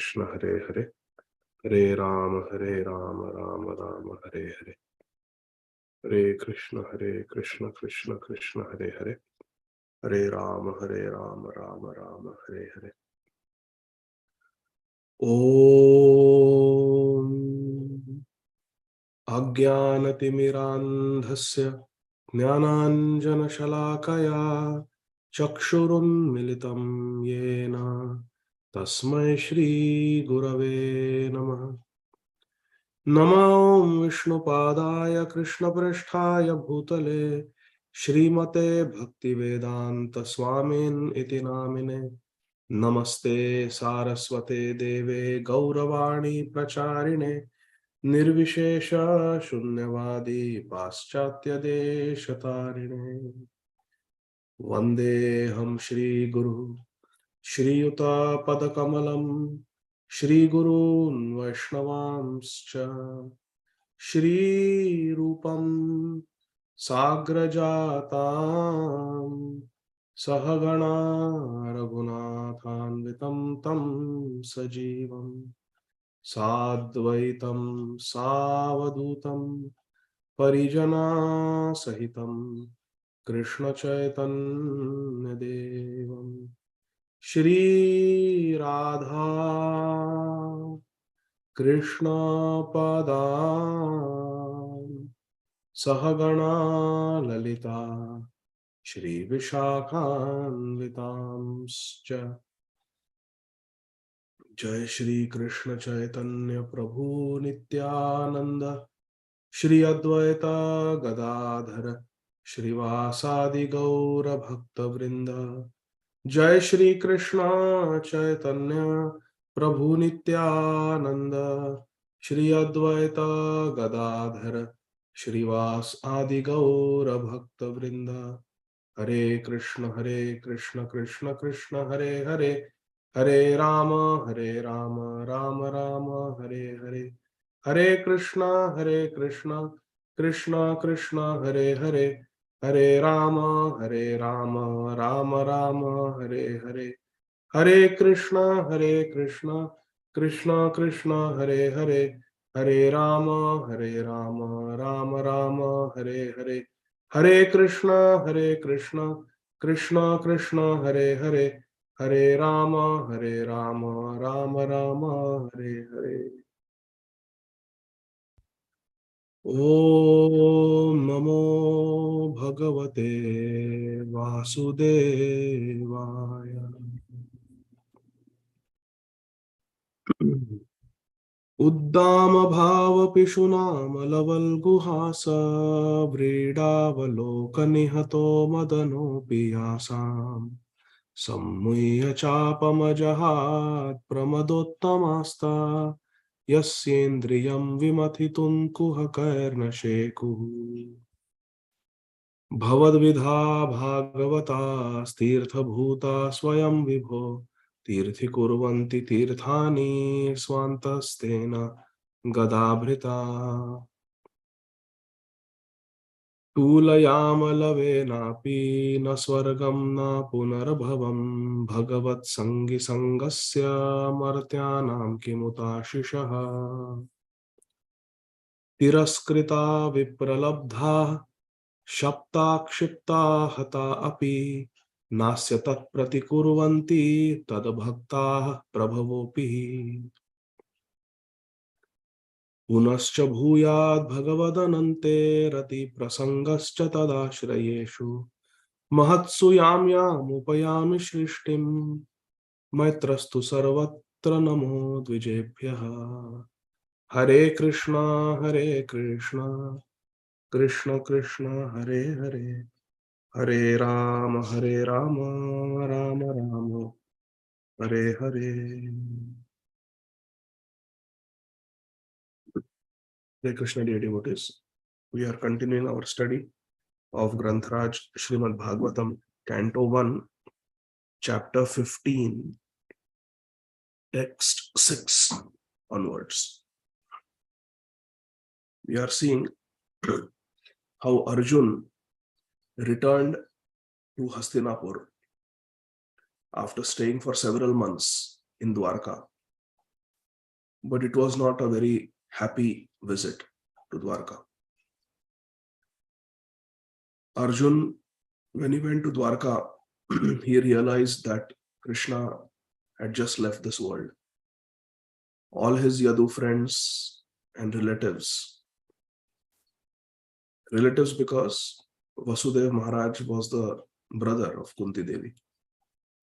Krishna Hare Hare, Hare Rama Rama Rama Hare Hare, Hare Krishna Krishna Krishna Hare Hare, Hare Rama Rama Rama Hare Hare. Om Ajnanatimmirandhasya Jnananjanashalakaya Chakshurunmilitam Yena Tasmai Shri Gurave Namaha. Namo Vishnupadaya Krishnaprasthaya Bhutale Srimate Bhaktivedanta Swamin iti namine. Namaste Saraswate Deve Gauravani Pracharine Nirvishesha Shunyavadi Paschatya Deshatarine. Vandeham Shri Guru Shri Yuta Padakamalam Shri Gurun Vaishnavamscha Shri Rupam Sagrajatam Sahagana Raghunathanvitam Tam Sajivam Sadvaitam Savadutam Parijana Sahitam Krishna Chaitanya Devam Shri Radha Krishna Padam Sahagana Lalita Shri Vishakhanvitamscha. Jai Shri Krishna Chaitanya Prabhu Nityananda Shri Advaita Gadādhara Shrivasadi Gaura Bhakta Vrinda. Jai Shri Krishna Chaitanya Prabhu Nityananda Shri Advaita Gadādhara Shrivasadi Gaura Bhakta Vrinda. Hare Krishna Krishna Krishna Hare Hare, Hare Rama Rama Rama Hare Hare, Hare Krishna Krishna Krishna Hare Hare, Hare Rama Rama Rama Hare Hare, Hare Krishna Krishna Krishna Hare Hare, Hare Rama Rama Rama Hare Hare, Hare Krishna Krishna Hare Hare, Hare Rama Rama Rama Hare Hare. Om Namo Bhagavate Vasudevaya. Uddam bhava pishunam laval guhasa vridavalokannihato madano piyasam sammuya chapamajahat pramadottamasta yasyendriyam vimathitum kuhakarna sheku bhavadvidha bhagavata stirtha bhuta swayam vibho तीर्थि कुर्वन्ति तीर्थानि स्वान्तस्तेन गदाभृता तूलयामलवेनापि न स्वर्गं न पुनर्भवं भगवत्सङ्गिसङ्गस्य मर्त्यानां किमुताशिषः तिरस्कृता विप्रलब्धा शप्ता क्षिप्ता हता अपि नास्य तत्प्रतिकुर्वन्ति तद्भक्ताः प्रभवोऽपि पुनश्च भूयाद् भगवदनन्ते रतिप्रसङ्गश्च तदाश्रयेषु महत्सु याम्यामुपयामि सृष्टिं मैत्रस्तु सर्वत्र नमो द्विजेभ्यः हरे Krishna Krishna Krishna Hare Hare Hare Rama Rama Rama Hare Hare. Hare Krishna dear devotees, we are continuing our study of Granthraj Srīmad Bhāgavatam, Canto 1, Chapter 15, Text 6 onwards. We are seeing how Arjuna returned to Hastinapur after staying for several months in Dwarka. but it was not a very happy visit to Dwarka. Arjun, when he went to Dwarka, he realized that Krishna had just left this world. All his Yadu friends and relatives because Vasudeva Maharaj was the brother of Kunti Devi,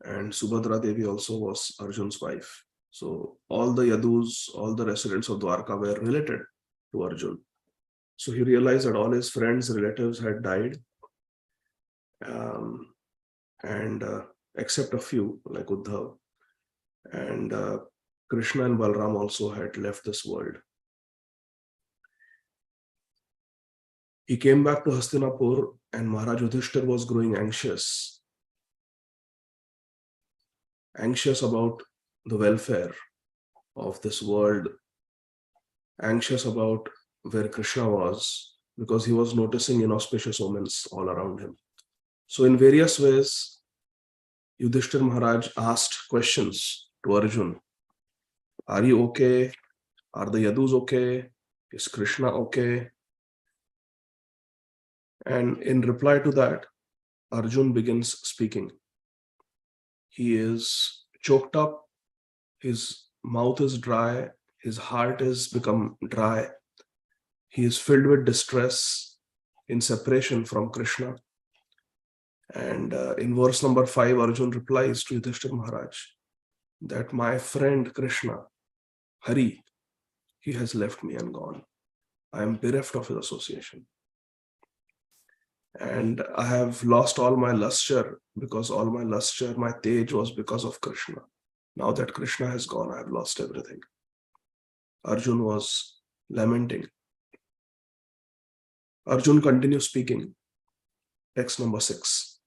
and Subhadra Devi also was Arjun's wife. So all the Yadus, all the residents of Dwarka were related to Arjun. So he realized that all his friends, relatives had died, and except a few like Uddhav, and Krishna and Balram also had left this world. He came back to Hastinapur, and Maharaj Yudhishthir was growing anxious about the welfare of this world, anxious about where Krishna was, because he was noticing inauspicious omens all around him. So in various ways, Yudhishthir Maharaj asked questions to Arjun. Are you okay? Are the Yadus okay? Is Krishna okay? And in reply to that, Arjun begins speaking. He is choked up, his mouth is dry, his heart has become dry. He is filled with distress in separation from Krishna. And in verse number 5, Arjun replies to Yudhishthir Maharaj that my friend Krishna, Hari, he has left me and gone. I am bereft of his association. And I have lost all my lustre, because all my lustre, my tej was because of Krishna. Now that Krishna has gone, I have lost everything. Arjun was lamenting. Arjun continues speaking. Text number 6.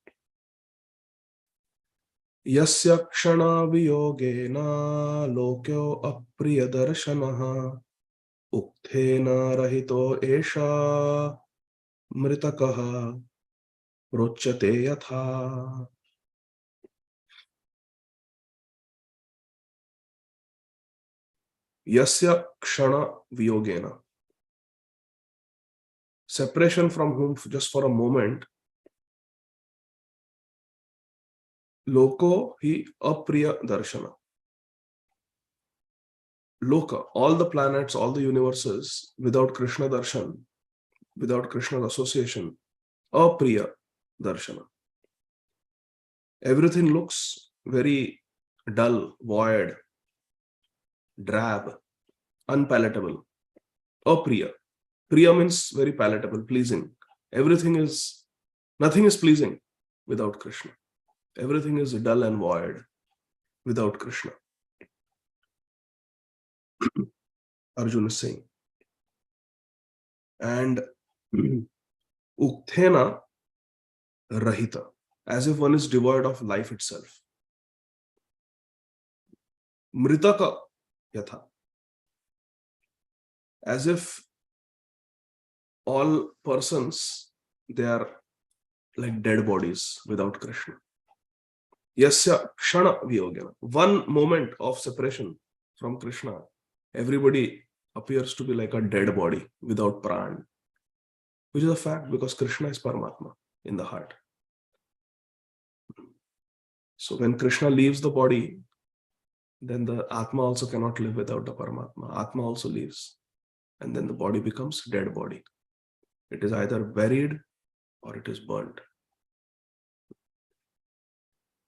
Yasya kshana viyogena lokyo apriya darshanaha ukthena rahito esha mritakaha rochate yatha. Yasya kshana viyogena. Separation from whom just for a moment. Loko hi apriya darshana. Loka, all the planets, all the universes, without Krishna darshan, without Krishna's association, apriya darshana. Everything looks very dull, void, drab, unpalatable. Apriya. Priya means very palatable, pleasing. Nothing is pleasing without Krishna. Everything is dull and void without Krishna. Arjuna is saying. And ukthena rahita, as if one is devoid of life itself. Mritaka yatha, as if all persons, they are like dead bodies without Krishna. Yasya kshana viyogena. One moment of separation from Krishna, everybody appears to be like a dead body without pran, which is a fact because Krishna is Paramatma in the heart. So when Krishna leaves the body, then the Atma also cannot live without the Paramatma. Atma also leaves, and then the body becomes dead body. It is either buried or it is burnt.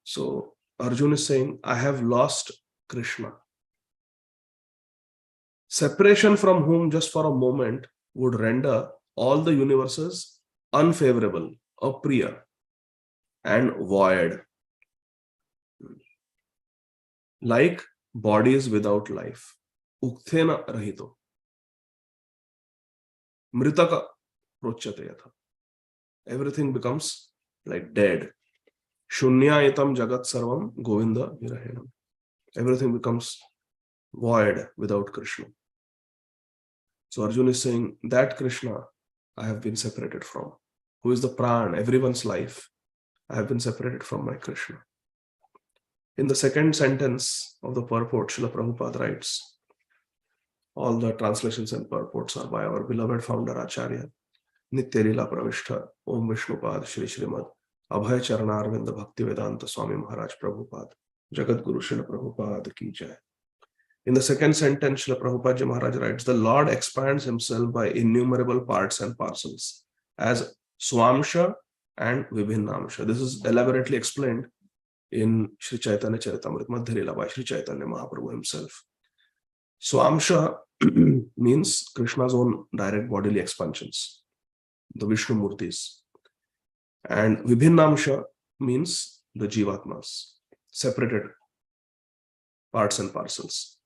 So Arjuna is saying, I have lost Krishna. Separation from whom just for a moment would render all the universes unfavorable, apriya, and void. Like bodies without life. Ukthena rahito. Mritaka rochate yatha. Everything becomes like dead. Shunyayatam jagat sarvam govinda virahenam. Everything becomes void without Krishna. So Arjuna is saying that Krishna I have been separated from, who is the pran, everyone's life. I have been separated from my Krishna. In the second sentence of the purport, Srila Prabhupada writes, All the translations and purports are by our beloved founder Acharya Nitya Leela Pravishta Om Vishnupad Shri Srīmad Abhay Charanarvinda Bhakti Vedanta Swami Maharaj Prabhupada Jagat Guru Srila Prabhupada Ki Jai. In the second sentence, Srila Prabhupada Ji Maharaj writes, the Lord expands himself by innumerable parts and parcels as Swamsha and Vibhinnamsha. This is elaborately explained in Sri Chaitanya Charitamrita Madhya Leela by Sri Chaitanya Mahaprabhu himself. Swamsha means Krishna's own direct bodily expansions, the Vishnu Murtis. And Vibhinnamsha means the Jivatmas, separated parts and parcels.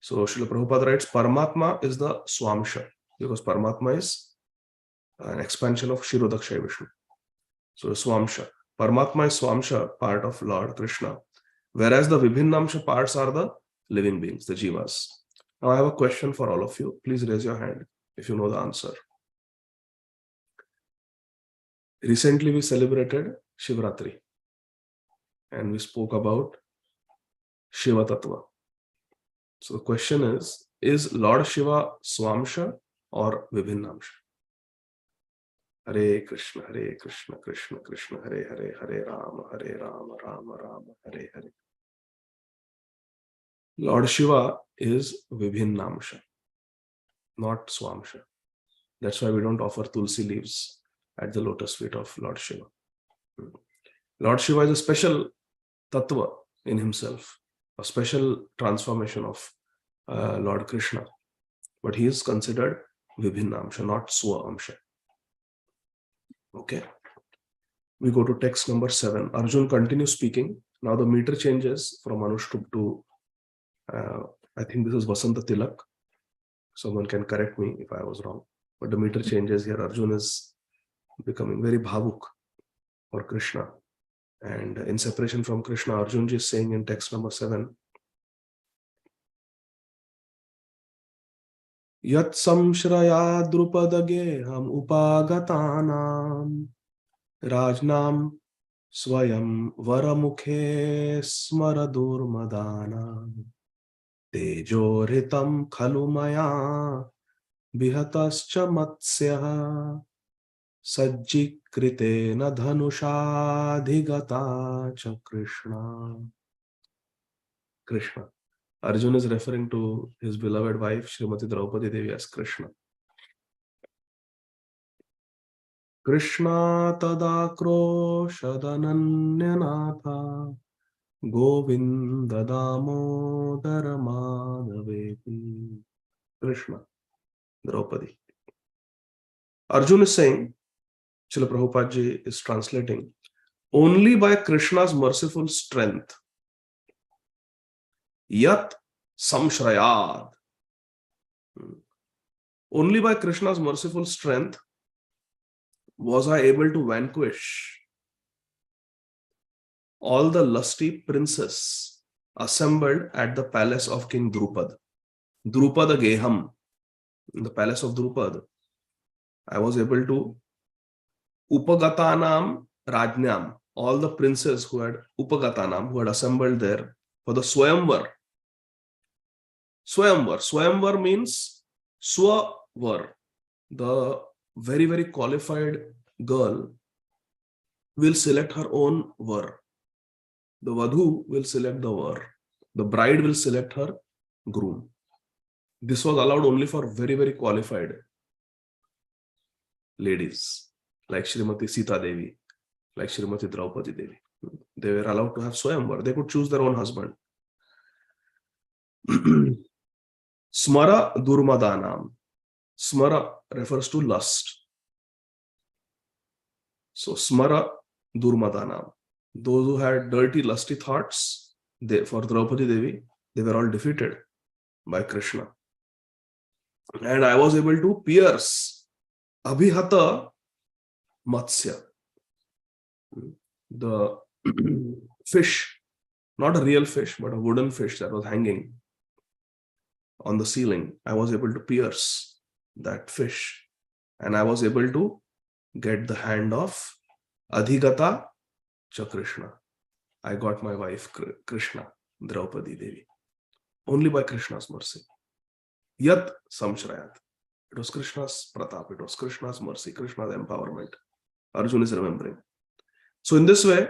So Srila Prabhupada writes, Paramatma is the Swamsha, because Paramatma is an expansion of Shirodakshaya Vishnu. So Swamsha. Paramatma is Swamsha, part of Lord Krishna, whereas the Vibhinnamsha parts are the living beings, the Jivas. Now I have a question for all of you. Please raise your hand if you know the answer. Recently we celebrated Shivratri and we spoke about Shiva Tattva. So the question is Lord Shiva Swamsha or Vibhinnamsha? Hare Krishna, Krishna Krishna, Hare Hare, Hare Rama, Rama Rama, Hare Hare. Lord Shiva is Vibhinnamsha, not Swamsha. That's why we don't offer tulsi leaves at the lotus feet of Lord Shiva. Lord Shiva is a special tattva in himself, a special transformation of Lord Krishna, but he is considered Vibhinnamsha, not Swamsha. Okay, we go to text number 7. Arjuna continues speaking. Now the meter changes from Anushtup to I think this is Vasanta Tilak. Someone can correct me if I was wrong, but the meter changes here. Arjuna is becoming very bhavuk for Krishna, and in separation from Krishna, Arjuna is saying in text number 7, Yat samshraya drupadageham upagatanam rajnam swayam varamukhe smaradurmadana tejoritam khalumaya bihatascha matsya sajjikritena dhanushadhigata cha Krishna. Krishna. Arjuna is referring to his beloved wife Srimati Draupadi Devi as Krishna. Krishna tadakroshadananyanatha Govinda damodara madhavepi. Krishna, Draupadi. Arjuna is saying, Srila Prabhupada Ji is translating, only by Krishna's merciful strength, Yat samshrayad. Only by Krishna's merciful strength was I able to vanquish all the lusty princes assembled at the palace of King Drupad. Drupada Geham. In the palace of Drupad, I was able to Upagatanam Rajnyam. All the princes who had Upagatanam, who had assembled there for the Swayamvar. Swayamvar means Swavar. The very, very qualified girl will select her own var. The Vadhu will select the var. The bride will select her groom. This was allowed only for very, very qualified ladies, like Srimati Sita Devi, like Srimati Draupadi Devi. They were allowed to have Swayamvar. They could choose their own husband. Smara Durmadanam. Smara refers to lust. So Smara Durmadanam. Those who had dirty, lusty thoughts, for Draupadi Devi, they were all defeated by Krishna. And I was able to pierce Abhihata Matsya. The fish, not a real fish, but a wooden fish that was hanging on the ceiling. I was able to pierce that fish, and I was able to get the hand of Adhigata cha Krishna. I got my wife Krishna, Draupadi Devi, only by Krishna's mercy. Yat samshrayat. It was Krishna's pratap, it was Krishna's mercy, Krishna's empowerment. Arjuna is remembering. So in this way,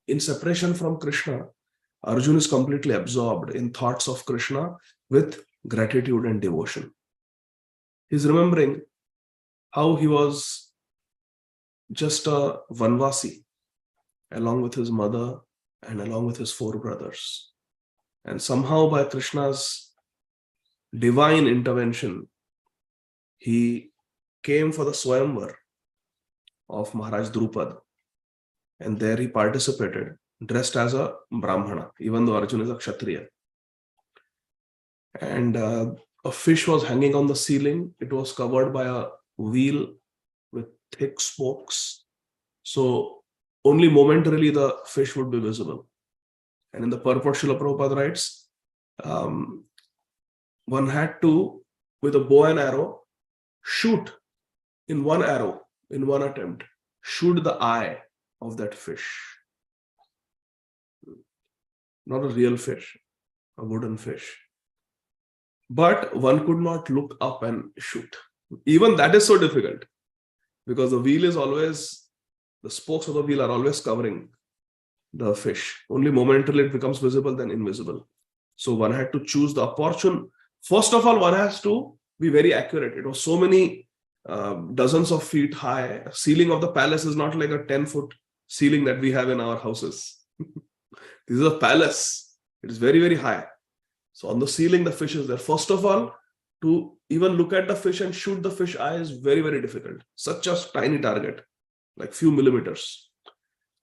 in separation from Krishna, Arjuna is completely absorbed in thoughts of Krishna with gratitude and devotion. He's remembering how he was just a Vanvasi along with his mother and along with his 4 brothers. And somehow by Krishna's divine intervention, he came for the Swayamvar of Maharaj Drupad. And there he participated, dressed as a Brahmana, even though Arjuna is a Kshatriya. And a fish was hanging on the ceiling. It was covered by a wheel with thick spokes. So only momentarily the fish would be visible. And in the purport, Srila Prabhupada writes, one had to, with a bow and arrow, shoot in one arrow, in one attempt, shoot the eye of that fish. Not a real fish, a wooden fish. But one could not look up and shoot. Even that is so difficult, because the wheel is always, the spokes of the wheel are always covering the fish. Only momentarily it becomes visible, then invisible. So one had to choose the opportune. First of all, one has to be very accurate. It was so many dozens of feet high. Ceiling of the palace is not like a 10-foot ceiling that we have in our houses. This is a palace. It is very, very high. So on the ceiling, the fish is there. First of all, to even look at the fish and shoot the fish eye is very, very difficult. Such a tiny target, like few millimeters.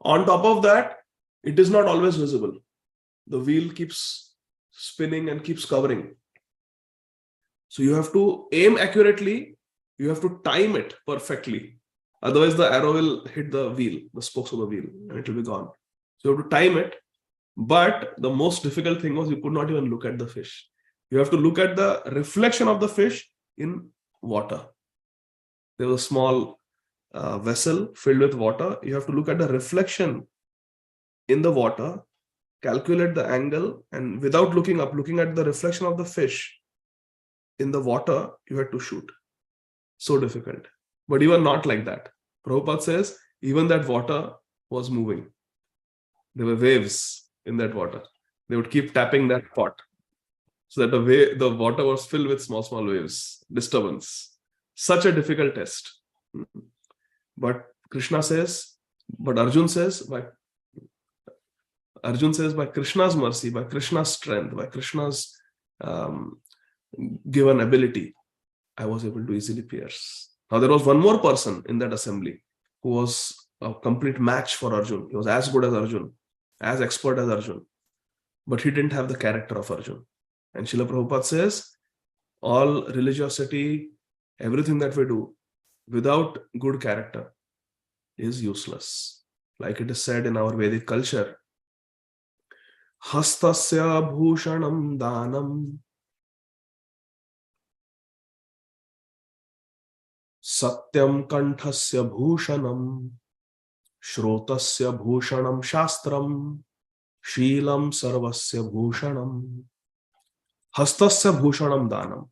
On top of that, it is not always visible. The wheel keeps spinning and keeps covering. So you have to aim accurately. You have to time it perfectly. Otherwise, the arrow will hit the wheel, the spokes of the wheel, and it will be gone. So you have to time it. But the most difficult thing was you could not even look at the fish. You have to look at the reflection of the fish in water. There was a small vessel filled with water. You have to look at the reflection in the water, calculate the angle, and without looking up, looking at the reflection of the fish in the water, you had to shoot. So difficult. But even not like that. Prabhupada says, even that water was moving. There were waves in that water. They would keep tapping that pot, so that the water was filled with small, small waves, disturbance. Such a difficult test. But Krishna says, but Arjuna says, by Krishna's mercy, by Krishna's strength, by Krishna's given ability, I was able to easily pierce. Now there was one more person in that assembly who was a complete match for Arjuna. He was as good as Arjuna, as expert as Arjuna, but he didn't have the character of Arjuna. And Srila Prabhupada says, all religiosity, everything that we do without good character is useless. Like it is said in our Vedic culture, Hastasya bhushanam danam satyam kanthasya bhushanam shrotasya bhushanam shastram Sheelam sarvasya bhushanam. Hastasya bhushanam danam.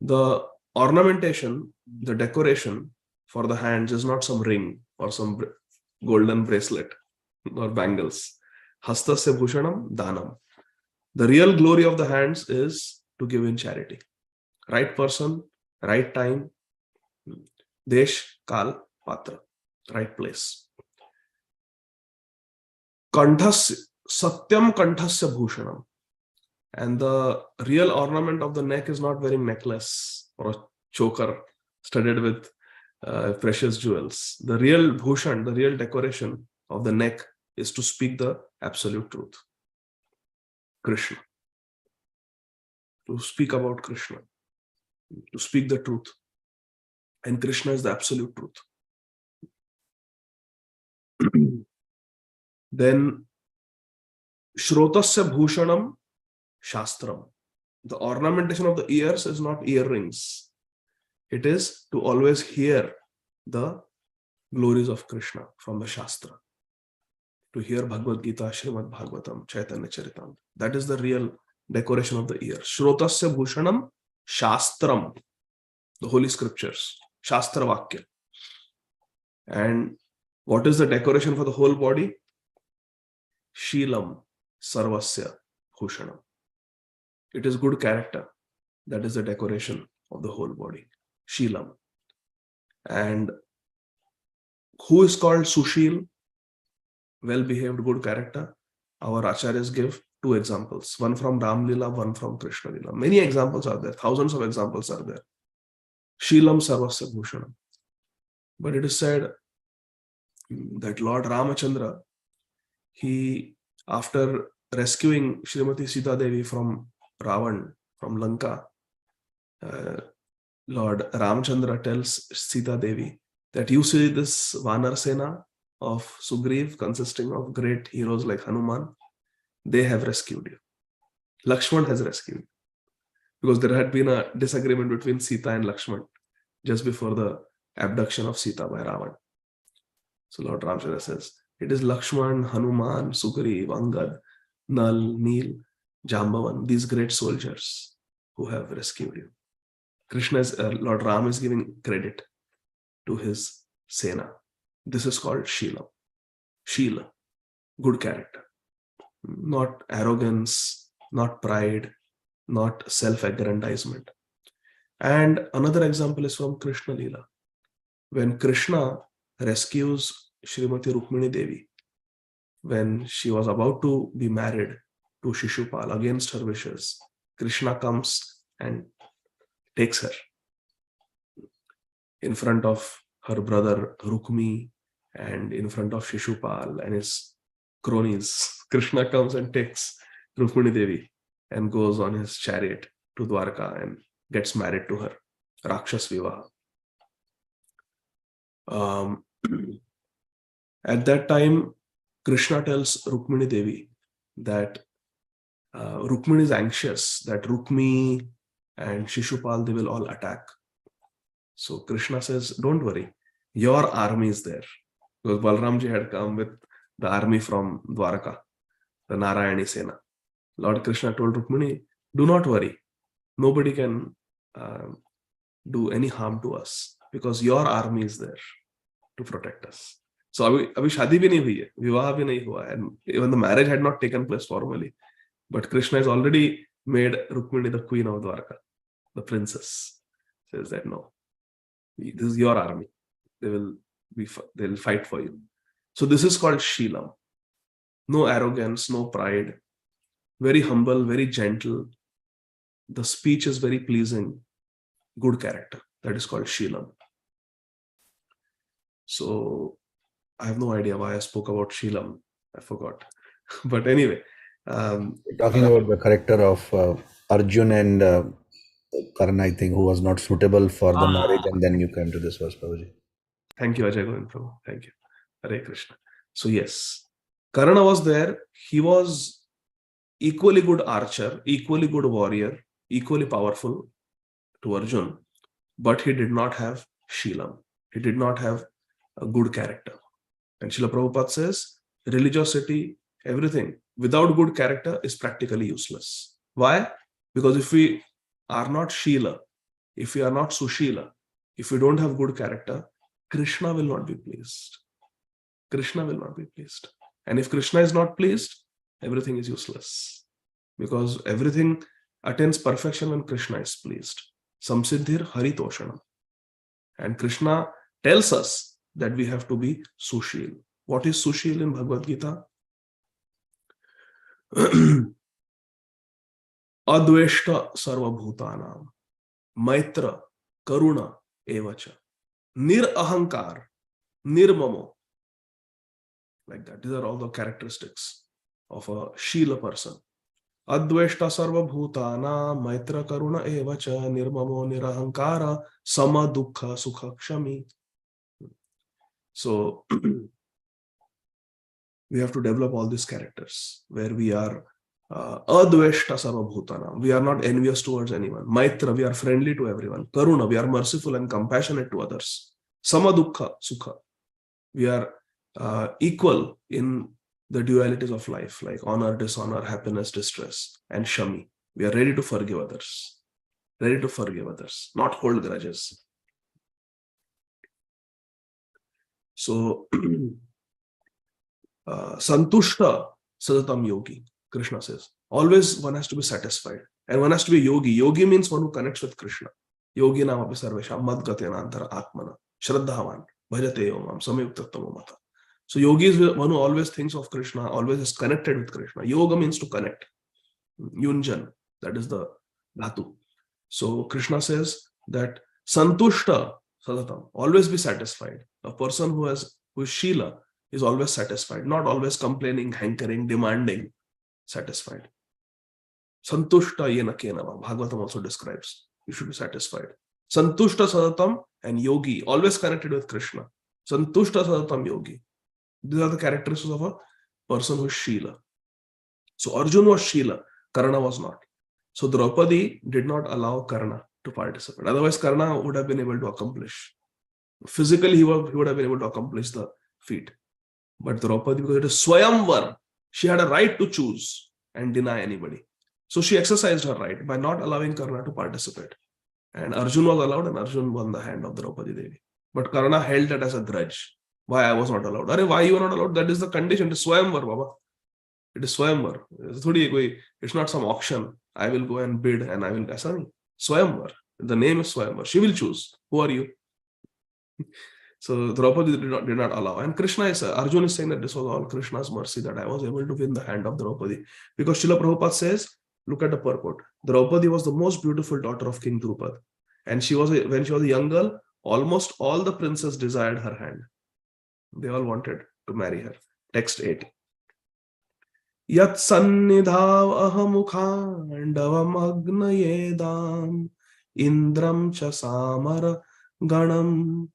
The ornamentation, the decoration for the hands is not some ring or some golden bracelet or bangles. Hastasya bhushanam danam. The real glory of the hands is to give in charity. Right person, right time, desh, kal, patra, right place. Kanthasya. Satyam kanthasya bhushanam. And the real ornament of the neck is not wearing necklace or a choker studded with precious jewels. The real bhushan, the real decoration of the neck is to speak the absolute truth. Krishna. To speak about Krishna. To speak the truth. And Krishna is the absolute truth. Then Shrotasya bhushanam shastram. The ornamentation of the ears is not earrings. It is to always hear the glories of Krishna from the Shastra. To hear Bhagavad Gita, Srīmad Bhāgavatam, Chaitanya Charitamrita. That is the real decoration of the ear. Shrotasya bhushanam shastram, the holy scriptures, shastra vakya. And what is the decoration for the whole body? Shilam sarvasya bhushanam. It is good character. That is the decoration of the whole body. Shilam. And who is called Sushil? Well-behaved, good character. Our acharyas give two examples. One from Ram Lila, one from Krishna Lila. Many examples are there. Thousands of examples are there. Shilam sarvasya bhushanam. But it is said that Lord Ramachandra, he, after rescuing Srimati Sita Devi from Ravan, from Lanka, Lord Ramachandra tells Sita Devi that you see this Vanar Sena of Sugriv consisting of great heroes like Hanuman, they have rescued you. Lakshman has rescued you. Because there had been a disagreement between Sita and Lakshman just before the abduction of Sita by Ravan. So Lord Ramachandra says, it is Lakshman, Hanuman, Sugriv, Angad, Nal, Neel, Jambavan, these great soldiers who have rescued you. Lord Ram is giving credit to his Sena. This is called Shila. Shila, good character. Not arrogance, not pride, not self-aggrandizement. And another example is from Krishna Lila. When Krishna rescues Srimati Rukmini Devi, when she was about to be married to Shishupal against her wishes, Krishna comes and takes her in front of her brother Rukmi and in front of Shishupal and his cronies. Krishna comes and takes Rukmini Devi and goes on his chariot to Dwarka and gets married to her. Rakshas Vivaha. At that time, Krishna tells Rukmini Devi that Rukmini is anxious that Rukmi and Shishupal, they will all attack. So Krishna says, don't worry, your army is there. Because Balramji had come with the army from Dwarka, the Narayani Sena. Lord Krishna told Rukmini, do not worry, nobody can do any harm to us because your army is there to protect us. So abhi shadi bhi nahi hui hai, vivaha bhi nahi hua, and even the marriage had not taken place formally. But Krishna has already made Rukmini the queen of Dwarka, the princess. Says that no, this is your army. They will fight for you. So this is called Shilam. No arrogance, no pride. Very humble, very gentle. The speech is very pleasing. Good character. That is called Shilam. So I have no idea why I spoke about Shilam. I forgot. But anyway. Talking about the character of Arjuna and Karna, I think, who was not suitable for the marriage, and then you came to this verse, Prabhuji. Thank you, Ajay Govind Prabhu. Thank you. Hare Krishna. So yes, Karna was there. He was equally good archer, equally good warrior, equally powerful to Arjuna, but he did not have Shilam. He did not have a good character. And Srila Prabhupada says, religiosity, everything, without good character is practically useless. Why? Because if we are not Shila, if we are not Sushila, if we don't have good character, Krishna will not be pleased. Krishna will not be pleased. And if Krishna is not pleased, everything is useless. Because everything attains perfection when Krishna is pleased. Samsiddhir haritoshanam. And Krishna tells us that we have to be Sushil. What is Sushil in Bhagavad Gita? Adveshta sarva bhutanam, maitra karuna evacha, nirahankar, nirmamo. Like that. These are all the characteristics of a Shila person. Adveshta sarva bhutana, maitra karuna evacha, nirmamo, nirahankara, sama dukkha sukha kshami. So we have to develop all these characters where we are adveshta sarva bhutana. We are not envious towards anyone. Maitra, we are friendly to everyone. Karuna, we are merciful and compassionate to others. Sama dukkha sukha. We are equal in the dualities of life, like honor, dishonor, happiness, distress, and shami. We are ready to forgive others. Ready to forgive others, not hold grudges. So, Santushta Sadatam Yogi, Krishna says. Always one has to be satisfied. And one has to be yogi. Yogi means one who connects with Krishna. Yogi nama api sarvesham madgatena antara atmana shraddhavan bhajate omam samyuktattam mata. So yogi is one who always thinks of Krishna, always is connected with Krishna. Yoga means to connect. Yunjan, that is the dhatu. So Krishna says that Santushta Sadatam, always be satisfied. A person who is Shila is always satisfied, not always complaining, hankering, demanding, satisfied. Santushta yena kenava. Bhagavatam also describes. You should be satisfied. Santushta Sadatam and yogi, always connected with Krishna. Santushta Sadatam yogi. These are the characteristics of a person who is Shila. So Arjuna was Shila, Karna was not. So Draupadi did not allow Karna to participate. Otherwise, Karna would have been able to accomplish. Physically, he would have been able to accomplish the feat. But Draupadi, because it is Swayamvar, she had a right to choose and deny anybody. So she exercised her right by not allowing Karna to participate. And Arjuna was allowed, and Arjuna won the hand of Draupadi Devi. But Karna held that as a grudge. Why I was not allowed? Arey, why you were not allowed? That is the condition. It is Swayamvar, Baba. It is Swayamvar. It's not some auction. I will go and bid and I will. Swayamvar. The name is Swayamvar. She will choose. Who are you? So Draupadi did not allow. And Arjuna is saying that this was all Krishna's mercy that I was able to win the hand of Draupadi. Because Srila Prabhupada says, look at the purport. Draupadi was the most beautiful daughter of King Drupad. And when she was a young girl, almost all the princes desired her hand. They all wanted to marry her. Text 8. Yat sannidhav ahamukhandavam agnayedam indram cha samara ganam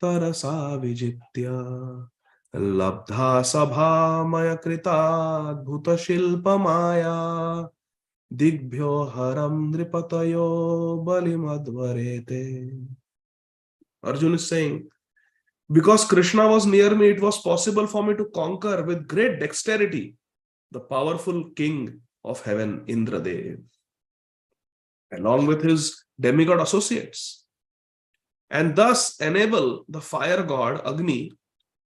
tarasa vijitya labdha sabha maya krita bhuta shilpa maya digbhyo haram nripatayo balimadvarete. Arjuna is saying, because Krishna was near me, it was possible for me to conquer with great dexterity the powerful king of heaven, Indradev, along with his demigod associates, and thus enable the fire god Agni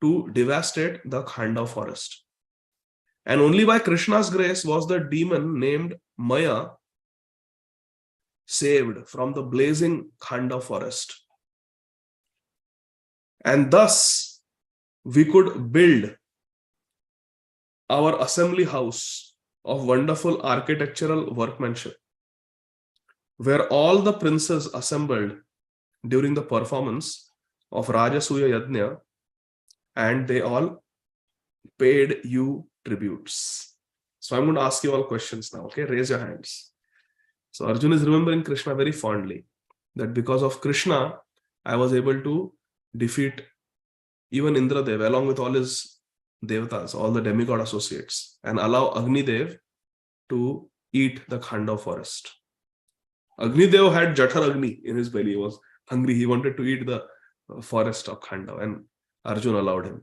to devastate the Khanda forest. And only by Krishna's grace was the demon named Maya saved from the blazing Khanda forest. And thus we could build our assembly house of wonderful architectural workmanship, where all the princes assembled during the performance of Rajasuya Yajna, and they all paid you tributes. So I'm going to ask you all questions now, okay? Raise your hands. So Arjuna is remembering Krishna very fondly, that because of Krishna, I was able to defeat even Indradev along with all his devatas, all the demigod associates, and allow Agnidev to eat the Khanda forest. Agnidev had Jathar Agni in his belly. He was hungry. He wanted to eat the forest of Khanda, and Arjuna allowed him.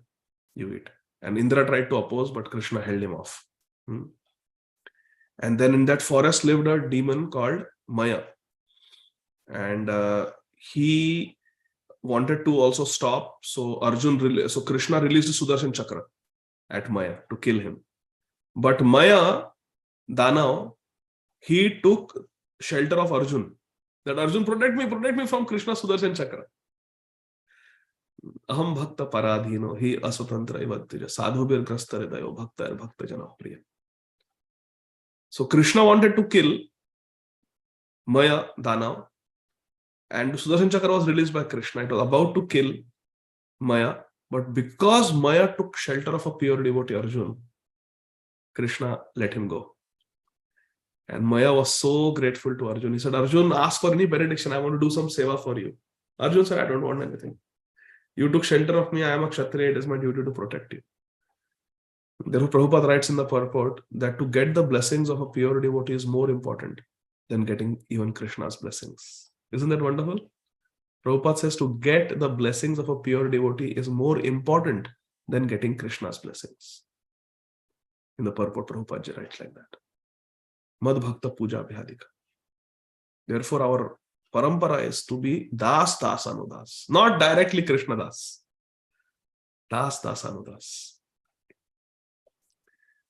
You eat. And Indra tried to oppose, but Krishna held him off. And then in that forest lived a demon called Maya. And he wanted to also stop. So Krishna released the Sudarshan Chakra at Maya to kill him. But Maya, Danav, he took shelter of Arjuna. That Arjuna, protect me from Krishna Sudarshan Chakra. Aham bhakta paradhino hi aswatantra ivattija sadhubir grastaridayo bhakta bhakta janapriya. So Krishna wanted to kill Maya, Danav, and Sudarshan Chakra was released by Krishna. It was about to kill Maya, but because Maya took shelter of a pure devotee Arjuna, Krishna let him go. And Maya was so grateful to Arjuna. He said, Arjuna, ask for any benediction. I want to do some seva for you. Arjuna said, I don't want anything. You took shelter of me. I am a Kshatriya. It is my duty to protect you. Therefore, Prabhupada writes in the purport that to get the blessings of a pure devotee is more important than getting even Krishna's blessings. Isn't that wonderful? Prabhupada says to get the blessings of a pure devotee is more important than getting Krishna's blessings. In the purport, Prabhupada writes like that. Mad Bhakta Puja Bhyadika. Therefore, our parampara is to be Das Das Anudas, not directly Krishna Das. Das Das Anudas.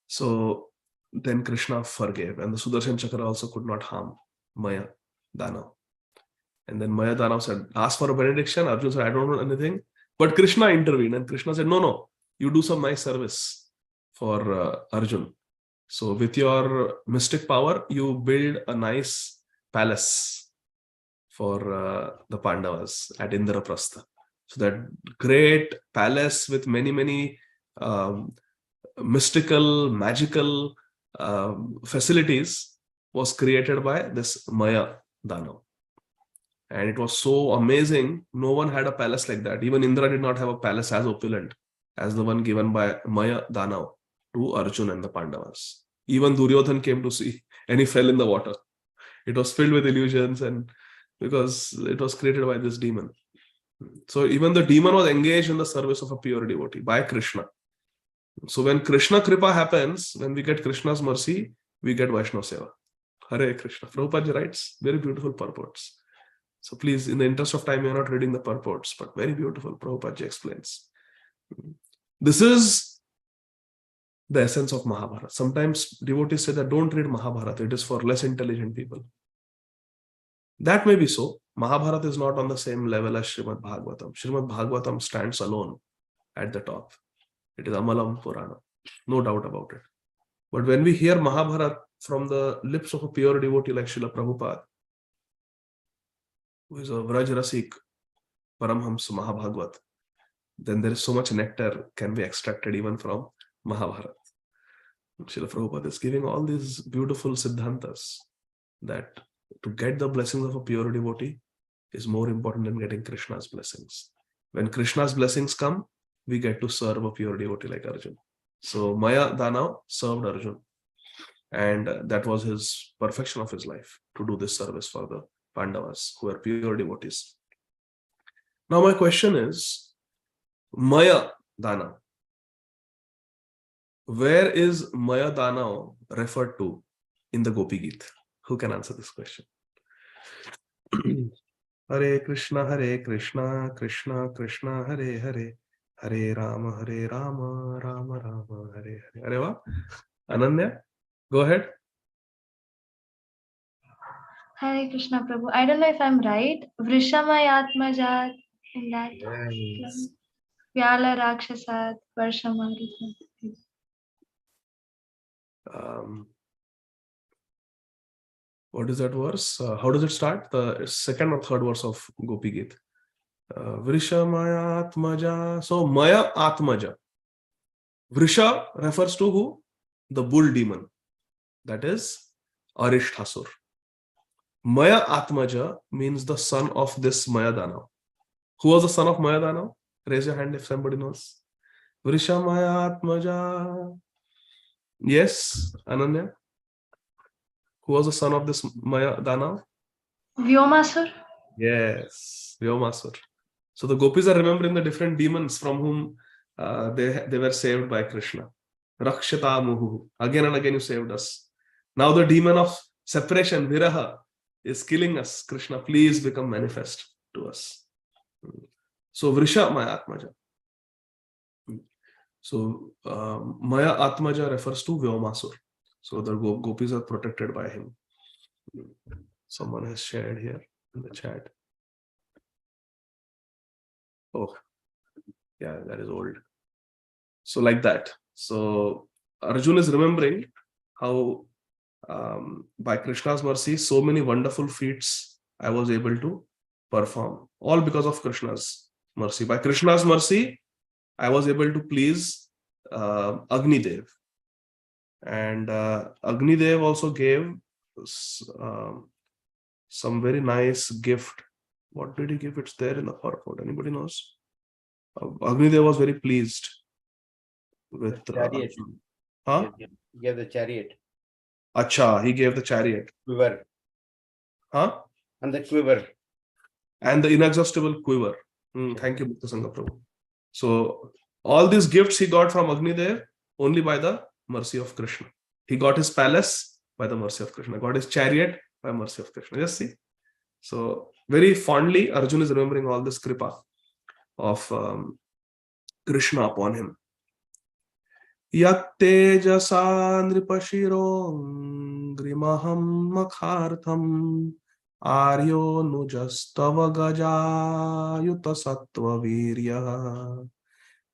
So then Krishna forgave, and the Sudarshan Chakra also could not harm Maya Danav. And then Maya Danav said, ask for a benediction. Arjuna said, I don't know anything. But Krishna intervened, and Krishna said, no, you do some nice service for Arjuna. So with your mystic power, you build a nice palace for the Pandavas at Indraprastha. So that great palace with many mystical, magical facilities was created by this Maya Danav. And it was so amazing. No one had a palace like that. Even Indra did not have a palace as opulent as the one given by Maya Danav to Arjuna and the Pandavas. Even Duryodhan came to see, and he fell in the water. It was filled with illusions, and because it was created by this demon. So even the demon was engaged in the service of a pure devotee by Krishna. So when Krishna Kripa happens, when we get Krishna's mercy, we get Vaishnava Seva. Hare Krishna. Prabhupada writes very beautiful purports. So please, in the interest of time, we are not reading the purports, but very beautiful. Prabhupada explains. This is the essence of Mahabharata. Sometimes devotees say that don't read Mahabharata, it is for less intelligent people. That may be so. Mahabharata is not on the same level as Srīmad Bhāgavatam. Srīmad Bhāgavatam stands alone at the top. It is Amalam Purana, no doubt about it. But when we hear Mahabharata from the lips of a pure devotee like Srila Prabhupada, who is a Vraj Rasik, Paramhamsa Mahabhagavat, then there is so much nectar can be extracted even from Mahabharata. Srila Prabhupada is giving all these beautiful siddhantas that to get the blessings of a pure devotee is more important than getting Krishna's blessings. When Krishna's blessings come, we get to serve a pure devotee like Arjuna. So Maya Danav served Arjuna, and that was his perfection of his life, to do this service for the Pandavas who are pure devotees. Now my question is, Maya Danav. Where is Maya Danav referred to in the Gopi Geet? Who can answer this question? Hare Krishna, Krishna Krishna, Hare Hare, Hare Rama, Rama Rama, Hare Hare. Areva? Ananya, go ahead. Hare Krishna Prabhu. I don't know if I'm right. Vrishamayatmajat in that. Yes. Vyala Rakshasat Varshamarita. What is that verse? How does it start? The second or third verse of Gopi Geet. Vrisha Atmaja. So Maya Atmaja. Vrisha refers to who? The bull demon. That is Arishthasur. Maya Atmaja means the son of this Maya Danav. Who was the son of Maya Danav? Raise your hand if somebody knows. Vrisha Maya Atmaja. Yes, Ananya. Who was the son of this Maya Danav? Vyomasur. Yes, Vyomasur. So the gopis are remembering the different demons from whom they were saved by Krishna. Rakshata Muhu. Again and again you saved us. Now the demon of separation, Viraha, is killing us. Krishna, please become manifest to us. So Vrisha Maya Atmaja. So Maya Atmaja refers to Vyomasur. So the gopis are protected by him. Someone has shared here in the chat. Oh, yeah, that is old. So like that. So Arjuna is remembering how by Krishna's mercy, so many wonderful feats I was able to perform. All because of Krishna's mercy. By Krishna's mercy, I was able to please Agni Dev. And Agni Dev also gave some very nice gift. What did he give? It's there in the purport. Anybody knows? Agni Dev was very pleased with chariot. Huh? He gave the chariot. Acha, he gave the chariot. Quiver. Huh? And the quiver. And the inexhaustible quiver. Thank you, Bhakta Sangha Prabhu. So all these gifts he got from Agni Dev only by the mercy of Krishna. He got his palace by the mercy of Krishna. God is chariot by mercy of Krishna. Just see. So very fondly, Arjuna is remembering all this kripa of Krishna upon him. Yattejasa nripashiro grimaham makhartham aryo nujastava gaja yuta sattva virya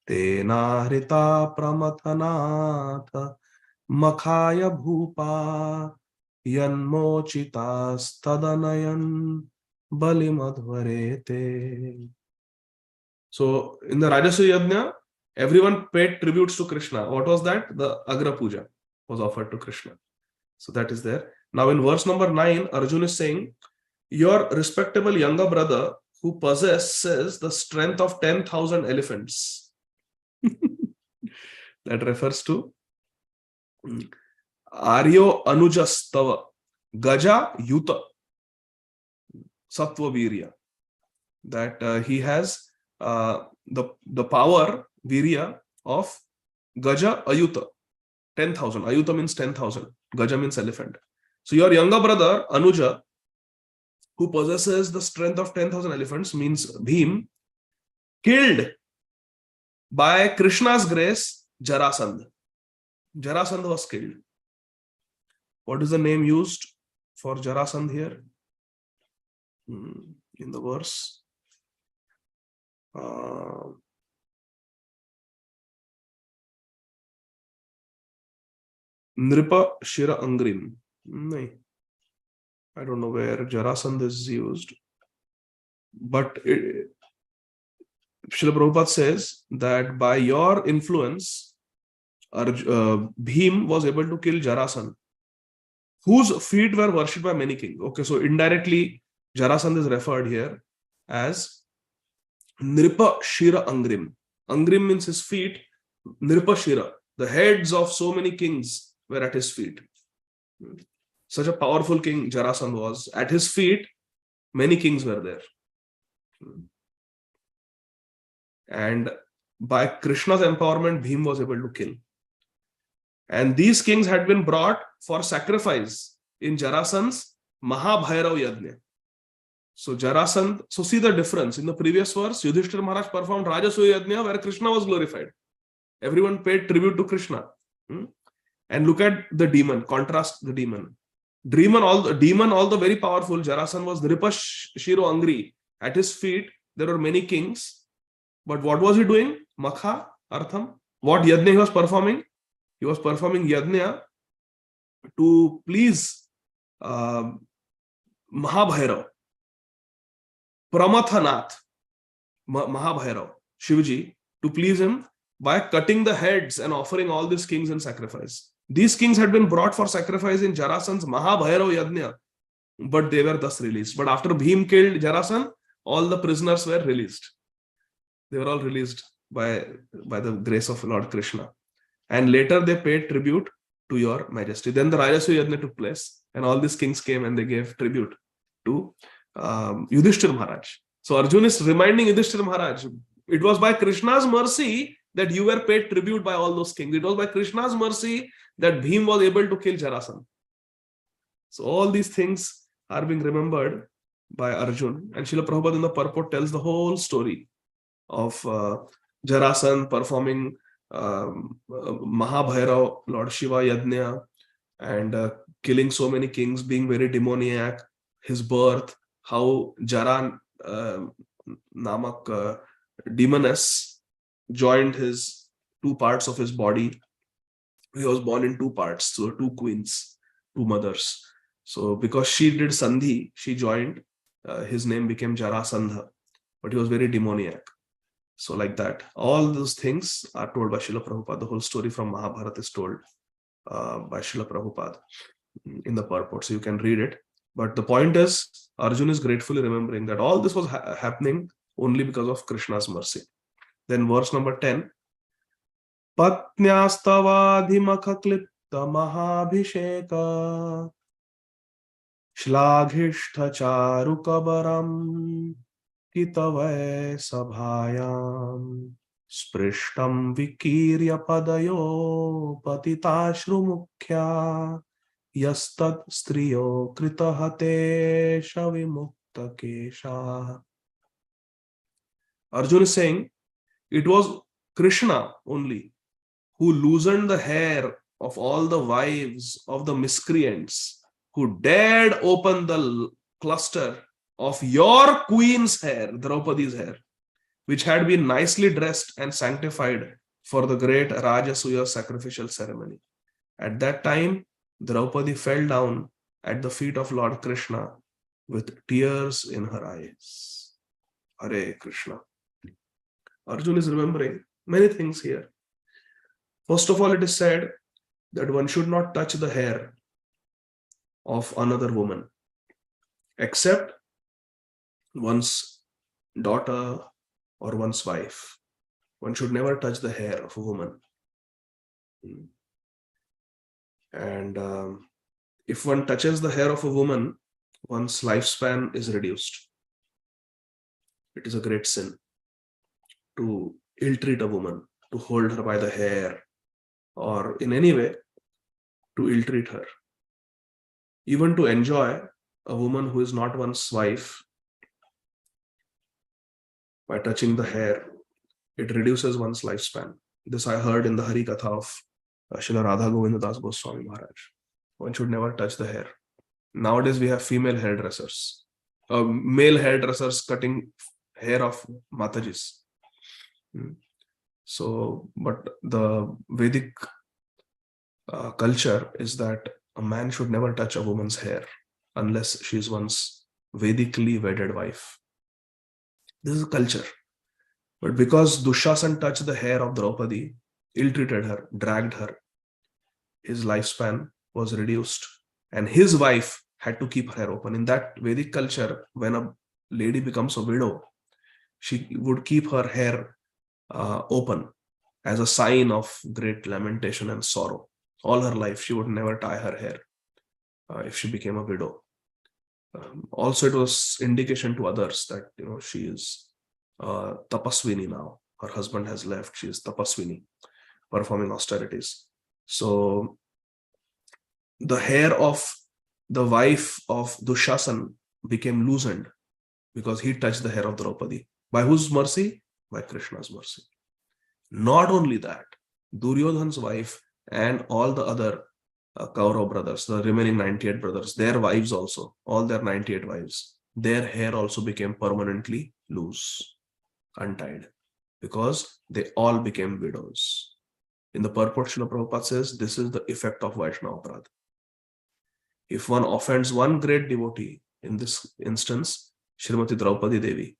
tena hrita pramathanatha makhaya bhupa yanmochitas tadanayan balimadvarete. So in the Rajasuya Yajna, everyone paid tributes to Krishna. What was that? The Agra Puja was offered to Krishna. So that is there. Now in verse number 9, Arjuna is saying, your respectable younger brother who possesses the strength of 10,000 elephants. That refers to Aryo Anujastava Gaja Yuta Sattva Virya. That he has the power, Virya, of Gaja Ayuta, 10,000. Ayuta means 10,000. Gaja means elephant. So your younger brother, Anuja, who possesses the strength of 10,000 elephants, means Bhim, killed by Krishna's grace, Jarasandha. Jarasandha was killed. What is the name used for Jarasandha here? In the verse. Nripa Shira Angrim. No. I don't know where Jarasandha is used. But Srila Prabhupada says that by your influence, Bhim was able to kill Jarasandha, whose feet were worshipped by many kings. Okay, so indirectly, Jarasandha is referred here as Nripa Shira Angrim. Angrim means his feet. Nripa Shira, the heads of so many kings were at his feet. Such a powerful king Jarasandha was. At his feet, many kings were there. And by Krishna's empowerment, Bhim was able to kill. And these kings had been brought for sacrifice in Jarasandha's Mahabhairav Yajna. So Jarasandha, so see the difference. In the previous verse, Yudhishthira Maharaj performed Rajasuya Yajna where Krishna was glorified. Everyone paid tribute to Krishna. And look at the demon, contrast the demon. All the very powerful, Jarasandha was Nripa Shiro Angri. At his feet, there were many kings. But what was he doing? Makha, Artham. What Yajna he was performing? He was performing Yajna to please Mahabhairav. Pramathanath, Mahabhairav, Shivji, to please him by cutting the heads and offering all these kings in sacrifice. These kings had been brought for sacrifice in Jarasandha's Mahabhairav Yajna, but they were thus released. But after Bhim killed Jarasandha, all the prisoners were released. They were all released by the grace of Lord Krishna. And later they paid tribute to your majesty. Then the Rajasuya Yajna took place, and all these kings came and they gave tribute to Yudhishthira Maharaj. So Arjuna is reminding Yudhishthira Maharaj, it was by Krishna's mercy that you were paid tribute by all those kings. It was by Krishna's mercy that Bhim was able to kill Jarasandha. So all these things are being remembered by Arjuna. And Srila Prabhupada in the purport tells the whole story of Jarasandha performing Mahabhairav, Lord Shiva Yajna, and killing so many kings, being very demoniac, his birth, how Jara Namak demoness joined his two parts of his body. He was born in two parts, so two queens, two mothers. So because she did Sandhi, she joined, his name became Jarasandha, but he was very demoniac. So like that, all those things are told by Srila Prabhupada. The whole story from Mahabharata is told by Srila Prabhupada in the purport. So you can read it. But the point is, Arjuna is gratefully remembering that all this was happening only because of Krishna's mercy. Then verse number 10. Patnyastavadhimakha klipta mahabhisheka shlaghishta charu kabaram kitavai sabhayam sprishtam vikirya padayo patitashru mukhya yastad striyo kritahate shavimukta kesha. Arjuna is saying it was Krishna only who loosened the hair of all the wives of the miscreants, who dared open the cluster of your queen's hair, Draupadi's hair, which had been nicely dressed and sanctified for the great Rajasuya sacrificial ceremony. At that time, Draupadi fell down at the feet of Lord Krishna with tears in her eyes. Hare Krishna. Arjuna is remembering many things here. First of all, it is said that one should not touch the hair of another woman except one's daughter or one's wife. One should never touch the hair of a woman. And if one touches the hair of a woman, one's lifespan is reduced. It is a great sin to ill-treat a woman, to hold her by the hair, or in any way to ill-treat her. Even to enjoy a woman who is not one's wife by touching the hair, it reduces one's lifespan. This I heard in the Hari Katha of Srila Radha Govinda Das Goswami Maharaj. One should never touch the hair. Nowadays we have female hairdressers, male hairdressers cutting hair of Matajis. So, but the Vedic culture is that a man should never touch a woman's hair unless she is one's Vedically wedded wife. This is a culture. But because Dushasan touched the hair of Draupadi, ill-treated her, dragged her, his lifespan was reduced and his wife had to keep her hair open. In that Vedic culture, when a lady becomes a widow, she would keep her hair open as a sign of great lamentation and sorrow. All her life, she would never tie her hair if she became a widow. Also, it was indication to others that she is tapaswini now. Her husband has left. She is tapaswini, performing austerities. So the hair of the wife of Dushasan became loosened because he touched the hair of Draupadi. By whose mercy? By Krishna's mercy. Not only that, Duryodhan's wife and all the other Kaurav brothers, the remaining 98 brothers, their wives also, all their 98 wives, their hair also became permanently loose, untied, because they all became widows. In the purport, Srila Prabhupada says, this is the effect of Vaishnava Aparadha. If one offends one great devotee, in this instance, Srimati Draupadi Devi,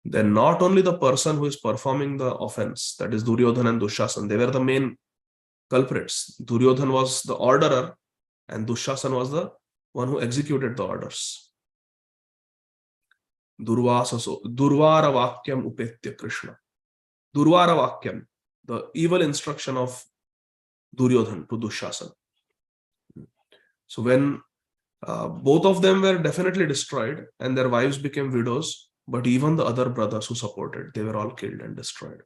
then not only the person who is performing the offense, that is Duryodhana and Dushasan, they were the main culprits. Duryodhana was the orderer and Dushasan was the one who executed the orders. Durvara Vakyam Upetya Krishna. Durvara Vakyam, the evil instruction of Duryodhana to Dushasan. So when both of them were definitely destroyed and their wives became widows, but even the other brothers who supported, they were all killed and destroyed.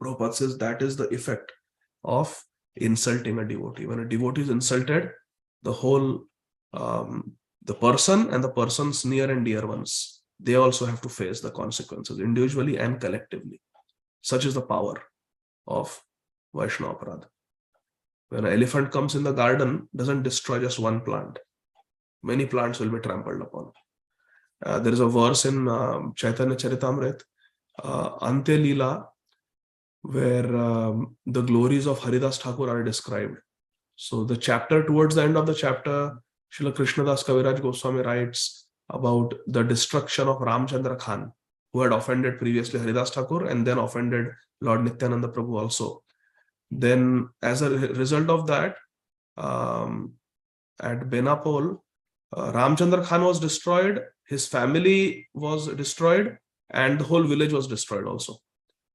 Prabhupada says that is the effect of insulting a devotee. When a devotee is insulted, the whole, the person and the person's near and dear ones, they also have to face the consequences individually and collectively. Such is the power of Vaishnava Aparadha. When an elephant comes in the garden, doesn't destroy just one plant. Many plants will be trampled upon. There is a verse in Chaitanya Charitamrita, Ante Leela, where the glories of Haridas Thakur are described. So the chapter, towards the end of the chapter, Srila Krishnadas Kaviraj Goswami writes about the destruction of Ramchandra Khan, who had offended previously Haridas Thakur and then offended Lord Nityananda Prabhu also. Then as a result of that, at Benapol, Ramchandra Khan was destroyed, his family was destroyed, and the whole village was destroyed also.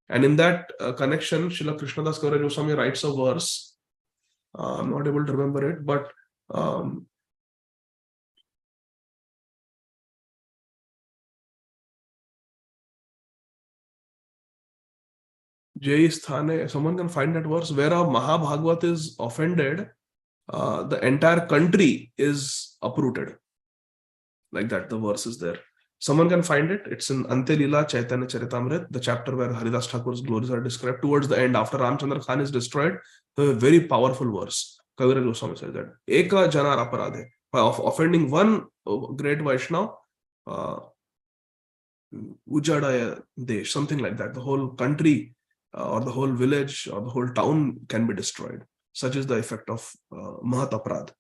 And in that connection, Srila Krishnadas Kaviraj Goswami writes a verse. I'm not able to remember it, but Jai Sthane, someone can find that verse where a Mahabhagavat is offended the entire country is uprooted. Like that, the verse is there. Someone can find it. It's in Ante Leela Chaitanya Charitamrit, the chapter where Haridas Thakur's glories are described. Towards the end, after Ramchandra Khan is destroyed, a very powerful verse. Kaviraj Goswami says that Eka Janar Aparadhe, by offending one great Vaishnava, Ujadaya Desh, something like that. The whole country or the whole village or the whole town can be destroyed. Such is the effect of Mahat Aparad.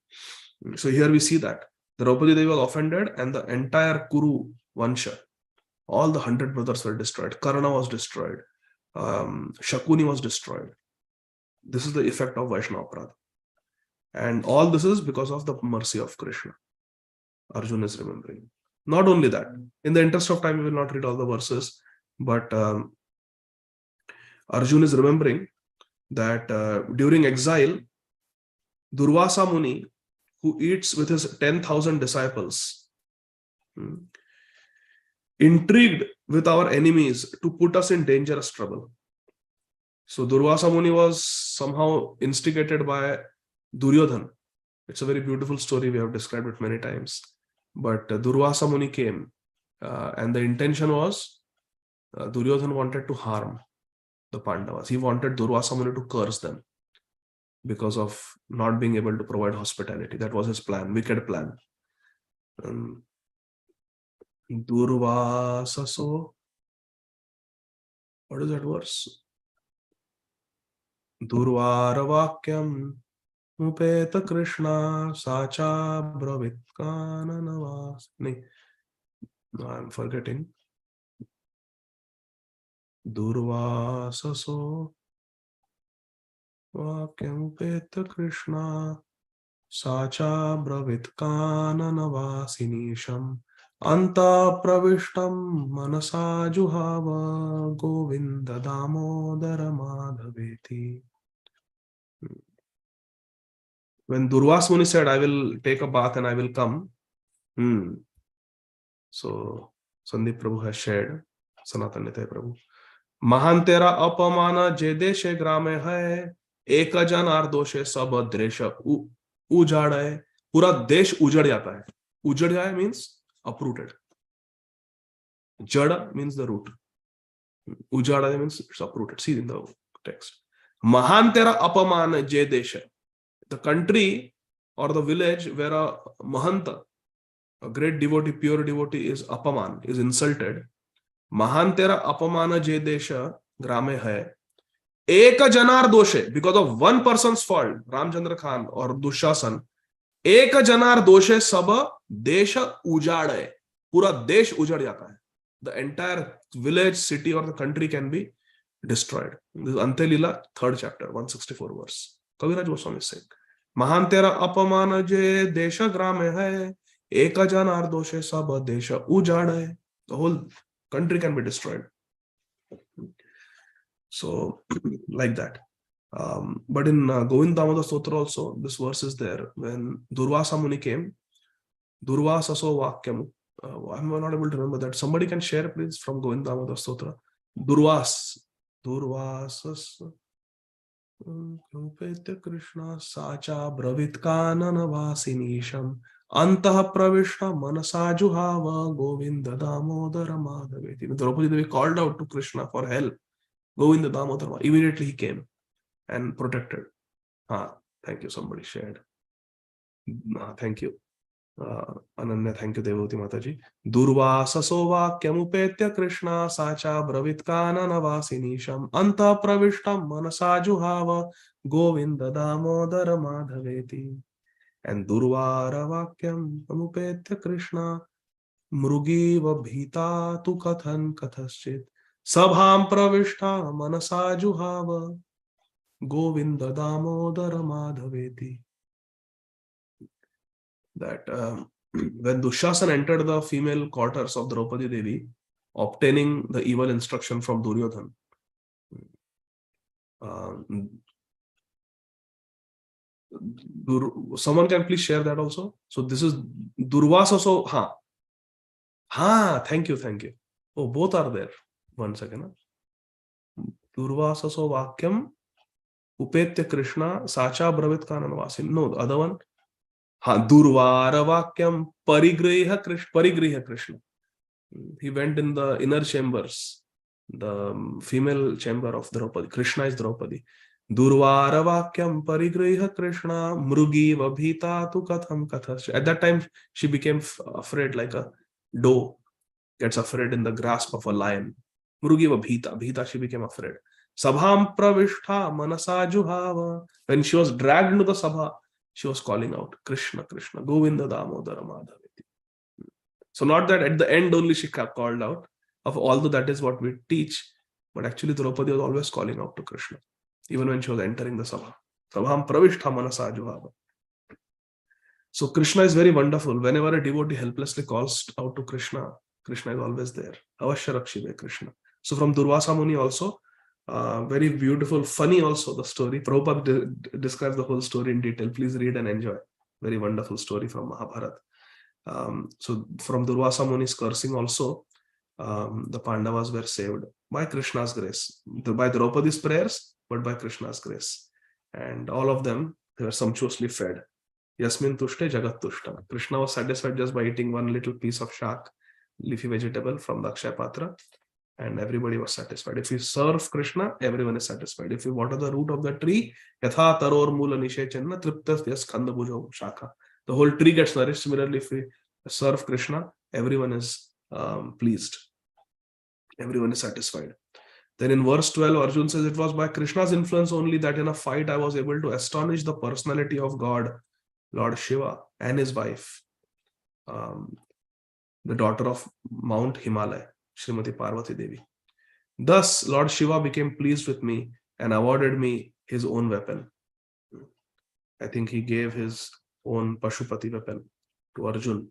So here we see that Draupadi Devi was offended and the entire Kuru Vansha, all the 100 brothers were destroyed. Karna was destroyed. Shakuni was destroyed. This is the effect of Vaishnava Aparad. And all this is because of the mercy of Krishna. Arjuna is remembering. Not only that, in the interest of time, we will not read all the verses, but Arjuna is remembering that during exile, Durvasa Muni, who eats with his 10,000 disciples, intrigued with our enemies to put us in dangerous trouble. So Durvasa Muni was somehow instigated by Duryodhan. It's a very beautiful story. We have described it many times. But Durvasa Muni came and the intention was Duryodhan wanted to harm the Pandavas. He wanted Durvasa Muni to curse them because of not being able to provide hospitality. That was his plan, wicked plan. Durvasaso. What is that verse? Durvaravakyam Upeta Krishna Sacha Bravitkana No, I'm forgetting. Durvasaso Vakyam Upeta Krishna Sacha Bravitkana Navasinisham Anta Pravishtam Manasa Juhava Govinda Damodara Madhaveti. When Durvasa Muni said, I will take a bath and I will come. So Sandeep Prabhu has shared, Sanatan Nitya Prabhu. Mahan tera apamana je deshe grame hai, eka janar doshe sab dresha ujad hai. Pura desh ujad jata hai. Ujad jaya means uprooted. Jada means the root. Ujada means it's uprooted. See in the text. Mahan tera apamana je deshe. The country or the village where a Mahanta, a great devotee, pure devotee is apaman, is insulted. Mahan tera apamana je desha grame hai. Eka janar doshe, because of one person's fault, Ramchandra Khan or Dushasan, eka janar doshe sab desha ujad hai. Pura desh ujad jata hai. The entire village, city or the country can be destroyed. This is Ante Leela, 3rd chapter, 164 verse. Kaviraj Goswami is saying, Mahan tera apamana je desha grame hai, eka janar doshe sab desha ujad hai. The whole country can be destroyed. So, like that. But in Govinda Damodar Stotra also, this verse is there. When Durvasa Muni came, Durvasa so Vakyam. I'm not able to remember that. Somebody can share, please, from Govinda Damodar Stotra. Durvasas. Krishna Sacha Bravitkana Vasinisham Antah Pravishta Manasa Juhava Govinda Damodara Madhaveti. Draupadi Devi called out to Krishna for help. Govinda Damodara. Immediately he came and protected. Thank you. Somebody shared. Thank you. Ananya, thank you, Devoti Mataji. Durvasaso Vakyamupetya Krishna Sacha Bravitkana Navasinisham Anta Pravishtam Manasa Juhava Govinda Damodara Madhaveti. And Durvara Vakyam Amupetya Krishna Mrugiva Bhita Tu Kathan Kathaschit Sabham Pravishta Manasa Juhava Govinda Damodara Madhaveti. That when Dushasan entered the female quarters of Draupadi Devi, obtaining the evil instruction from Duryodhan, someone can please share that also. So this is Durvasa. So thank you. Oh, both are there. 1 second. Durvasa so Vakyam Upetya Krishna Sacha Bravit Kananvasin. No, the other one. Durvara Vakyam Parigriha Krishna. He went in the inner chambers, the female chamber of Draupadi. Krishna is Draupadi. Durvara Vakyam Parigriha Krishna Mrugi Vabhita tu Katham Kathas. At that time, she became afraid, like a doe gets afraid in the grasp of a lion. Mrugi Vabhita. Bhita, she became afraid. Sabham Pravishtha Manasa Juhava. When she was dragged into the Sabha, she was calling out, Krishna, Krishna, Govinda Damodara Madhaviti. So not that at the end only she called out, although that is what we teach, but actually Draupadi was always calling out to Krishna, even when she was entering the Sabha. Sabham Pravishtha Manasa Juhava. So Krishna is very wonderful. Whenever a devotee helplessly calls out to Krishna, Krishna is always there. Avashya Rakshive Krishna. So from Durvasa Muni also, very beautiful, funny also the story. Prabhupada describes the whole story in detail. Please read and enjoy. Very wonderful story from Mahabharata. So from Durvasa Muni's cursing also, the Pandavas were saved by Krishna's grace. By Draupadi's prayers, but by Krishna's grace. And all of them, they were sumptuously fed. Yasmin tushte jagat tushta. Krishna was satisfied just by eating one little piece of shak, leafy vegetable from the Akshaya Patra. And everybody was satisfied. If you serve Krishna, everyone is satisfied. If you water the root of the tree, yatha taror mula nishechanna triptas yas khanda bhujo shaka. The whole tree gets nourished. Similarly, if we serve Krishna, everyone is pleased. Everyone is satisfied. Then in verse 12, Arjuna says, it was by Krishna's influence only that in a fight I was able to astonish the personality of God, Lord Shiva, and his wife, the daughter of Mount Himalaya, Srimati Parvati Devi. Thus, Lord Shiva became pleased with me and awarded me his own weapon. I think he gave his own Pashupati weapon to Arjuna.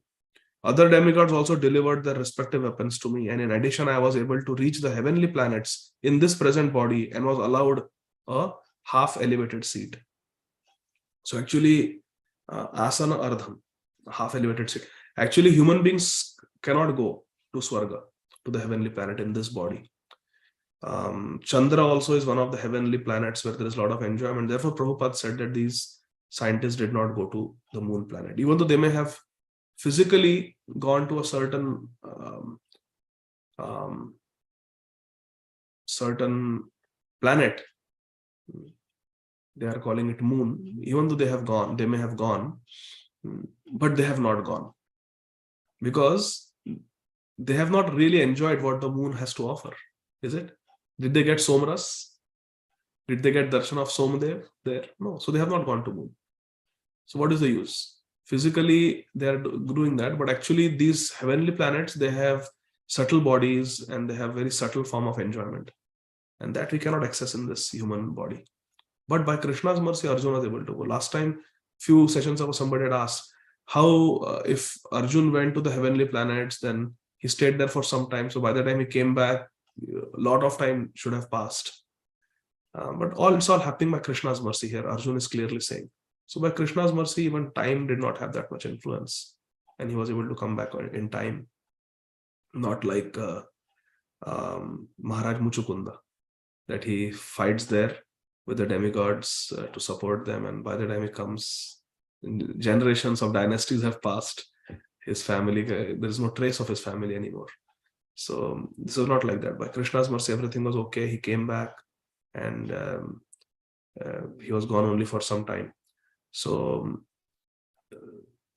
Other demigods also delivered their respective weapons to me, and in addition, I was able to reach the heavenly planets in this present body and was allowed a half-elevated seat. So actually, asana ardham, half-elevated seat. Actually, human beings cannot go to Swarga, to the heavenly planet in this body. Chandra also is one of the heavenly planets where there is a lot of enjoyment. Therefore, Prabhupada said that these scientists did not go to the moon planet, even though they may have physically gone to a certain planet. They are calling it moon. Even though they have gone, they may have gone, but they have not gone because they have not really enjoyed what the moon has to offer. Is it? Did they get Somras? Did they get darshan of Somdev there? No. So they have not gone to moon. So what is the use? Physically, they are doing that, but actually these heavenly planets, they have subtle bodies and they have very subtle form of enjoyment. And that we cannot access in this human body. But by Krishna's mercy, Arjuna was able to go. Last time, few sessions ago, somebody had asked, how if Arjuna went to the heavenly planets, then he stayed there for some time. So by the time he came back, a lot of time should have passed. But it's all happening by Krishna's mercy here. Arjuna is clearly saying. So by Krishna's mercy, even time did not have that much influence. And he was able to come back in time. Not like Maharaj Muchukunda, that he fights there with the demigods to support them. And by the time he comes, generations of dynasties have passed. His family, there is no trace of his family anymore. So this was not like that. By Krishna's mercy, everything was okay. He came back and he was gone only for some time. So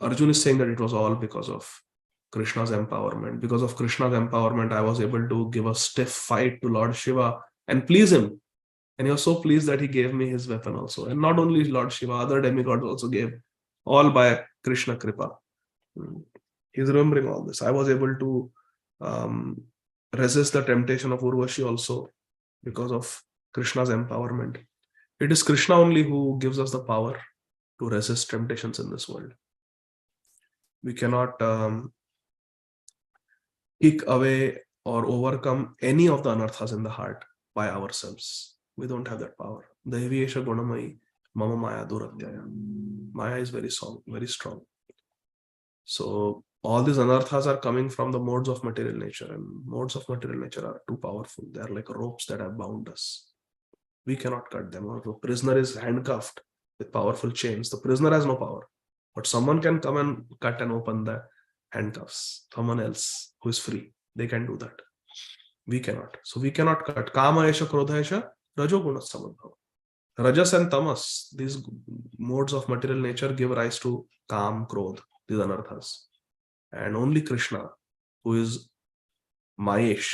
Arjuna is saying that it was all because of Krishna's empowerment. Because of Krishna's empowerment, I was able to give a stiff fight to Lord Shiva and please him. And he was so pleased that he gave me his weapon also. And not only Lord Shiva, other demigods also gave, all by Krishna Kripa. He's remembering all this. I was able to resist the temptation of Urvashi also because of Krishna's empowerment. It is Krishna only who gives us the power to resist temptations in this world. We cannot kick away or overcome any of the anarthas in the heart by ourselves. We don't have that power. Daiviyesha gunamai mama maya duratyaya. Maya is very strong. So all these anarthas are coming from the modes of material nature, and modes of material nature are too powerful. They are like ropes that have bound us. We cannot cut them. Or if a prisoner is handcuffed with powerful chains, the prisoner has no power. But someone can come and cut and open the handcuffs. Someone else who is free, they can do that. We cannot. So we cannot cut. Kama esha, krodha esha, rajoguna samabhava. Rajas and tamas, these modes of material nature give rise to kam, krodh, these anarthas. And only Krishna, who is Mayesh,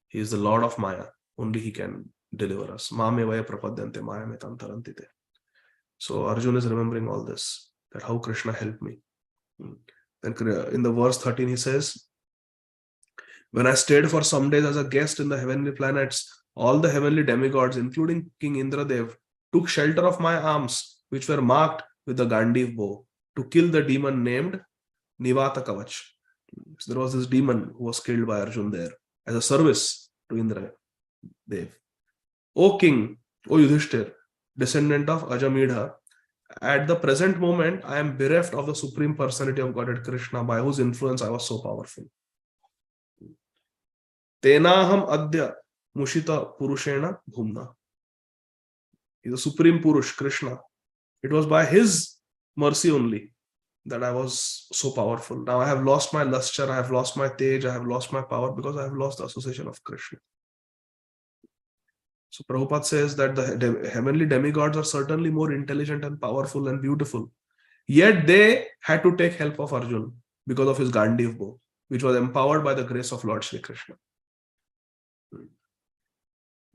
he is the Lord of Maya, only he can deliver us. Mame vaya prapadyante maya me tantarantite. So Arjuna is remembering all this, that how Krishna helped me. Then in the verse 13 he says, when I stayed for some days as a guest in the heavenly planets, all the heavenly demigods, including King Indradev, took shelter of my arms, which were marked with the Gandiv bow, to kill the demon named Nivata Kavach. So there was this demon who was killed by Arjuna there as a service to Indradev. O King, O Yudhishthir, descendant of Ajamedha, at the present moment I am bereft of the Supreme Personality of Godhead Krishna, by whose influence I was so powerful. Tenaham adya mushita purushena bhumna. He is the Supreme Purush, Krishna. It was by his mercy only that I was so powerful. Now I have lost my luster, I have lost my tej, I have lost my power because I have lost the association of Krishna. So Prabhupada says that the heavenly demigods are certainly more intelligent and powerful and beautiful. Yet they had to take help of Arjuna because of his Gandiv bow, which was empowered by the grace of Lord Shri Krishna.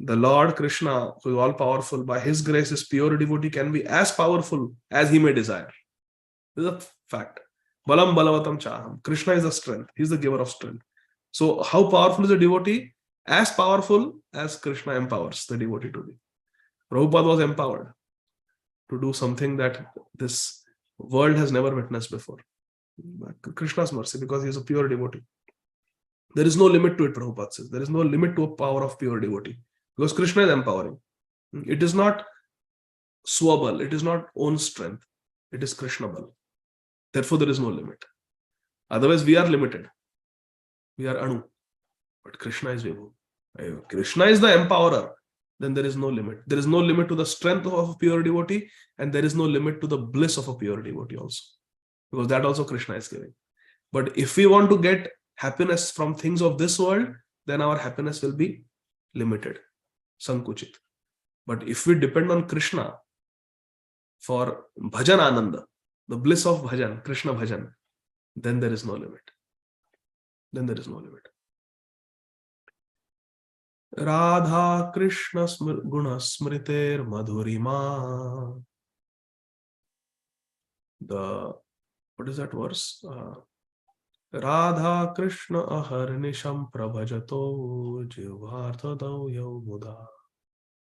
The Lord Krishna, who is all powerful, by his grace, his pure devotee can be as powerful as he may desire. This is a fact. Balam balavatam chaham. Krishna is the strength. He is the giver of strength. So how powerful is a devotee? As powerful as Krishna empowers the devotee to be. Prabhupada was empowered to do something that this world has never witnessed before. Krishna's mercy, because he is a pure devotee. There is no limit to it, Prabhupada says. There is no limit to a power of pure devotee. Because Krishna is empowering. It is not swabal. It is not own strength. It is Krishna bal. Therefore, there is no limit. Otherwise, we are limited. We are Anu. But Krishna is Vaibhava. Krishna is the empowerer. Then there is no limit. There is no limit to the strength of a pure devotee, and there is no limit to the bliss of a pure devotee also. Because that also Krishna is giving. But if we want to get happiness from things of this world, then our happiness will be limited. Sankuchit. But if we depend on Krishna for bhajan ananda, the bliss of bhajan, Krishna bhajan, then there is no limit. Then there is no limit. Radha Krishna guna smriter madhurima. What is that verse? Radha Krishna aharnisham prabhajato jivharthadau yau muda.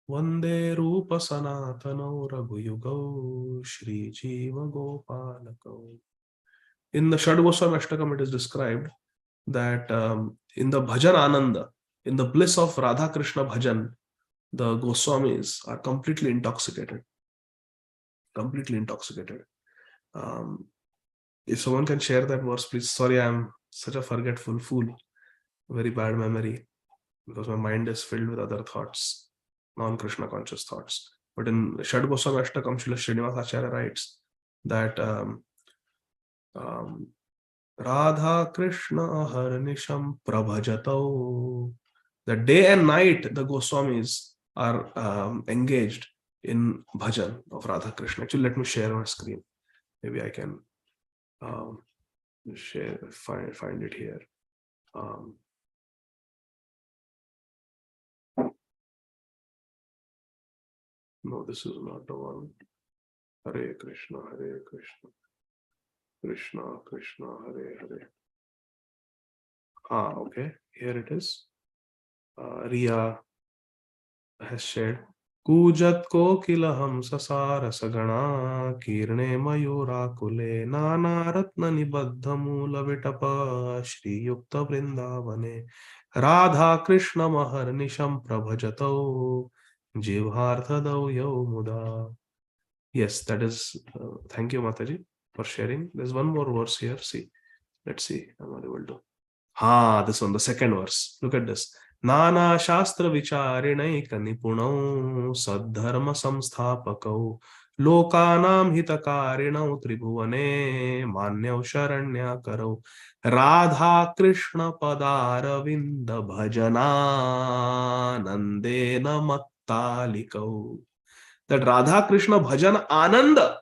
Vande rupa sanatano raghuyugau Shri Jiva Gopalakau. In the Shad Goswami Ashtakam, it is described that in the bhajan ananda, in the bliss of Radha Krishna bhajan, the Goswamis are completely intoxicated. Completely intoxicated. If someone can share that verse, please. Sorry, I am such a forgetful fool. Very bad memory, because my mind is filled with other thoughts, non-Krishna conscious thoughts. But in Shad Goswami Ashtakam, Srila Srinivas Acharya writes that Radha Krishna aharnisham prabhajato. That day and night the Goswamis are engaged in bhajan of Radha Krishna. Actually, let me share my screen. Maybe I can share, find it here. No, this is not the one. Hare Krishna, Hare Krishna, Krishna Krishna, Hare Hare. Okay, here it is. Riya has shared. Kujat kokilaham sasara sagana kirne mayura kule nana ratna nibaddha mula vitapa Shri Yukta Vrindavane Radha Krishna maharnisham prabhajato jivharthadau yau muda. Yes, that is. Thank you, Mataji, for sharing. There's one more verse here. See, let's see. I'm not able to. This one, the second verse. Look at this. Nana Shastra Vicharinai Kanipunau Sadharma Samsthapakau Lokanam Hitakarinau Tribhuvane Manyav Sharanya Karau Radha Krishna Padaravinda Bhajana Nandena Mattalikau. That Radha Krishna Bhajan Ananda,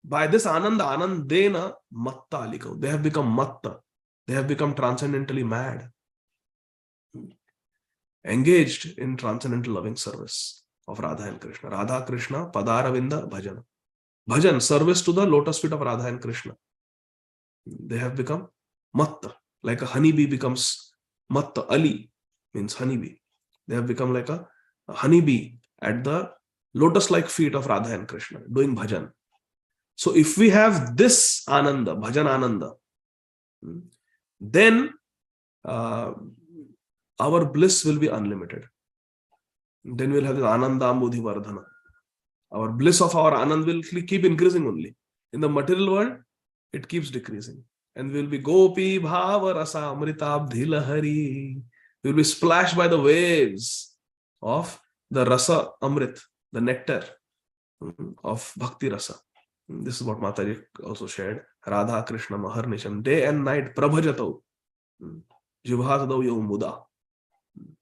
by this Ananda, Anandena Mattalikau, they have become Matta, they have become transcendentally mad, engaged in transcendental loving service of Radha and Krishna. Radha Krishna Padaravinda Bhajana. Bhajan, service to the lotus feet of Radha and Krishna. They have become Matta, like a honeybee becomes Matta. Ali means honeybee. They have become like a honeybee at the lotus-like feet of Radha and Krishna, doing bhajan. So if we have this Ananda, bhajan Ananda, then our bliss will be unlimited. Then we'll have this Ananda Ambudhi Vardhana. Our bliss of our Anand will keep increasing only. In the material world, it keeps decreasing. And we'll be Gopi Bhava Rasa Amritabdhi Lahari. We'll be splashed by the waves of the Rasa Amrit, the nectar of Bhakti Rasa. This is what Mataji also shared. Radha Krishna Maharnisham. Day and night, Prabhajatau. Jivhatadau Yau Muda.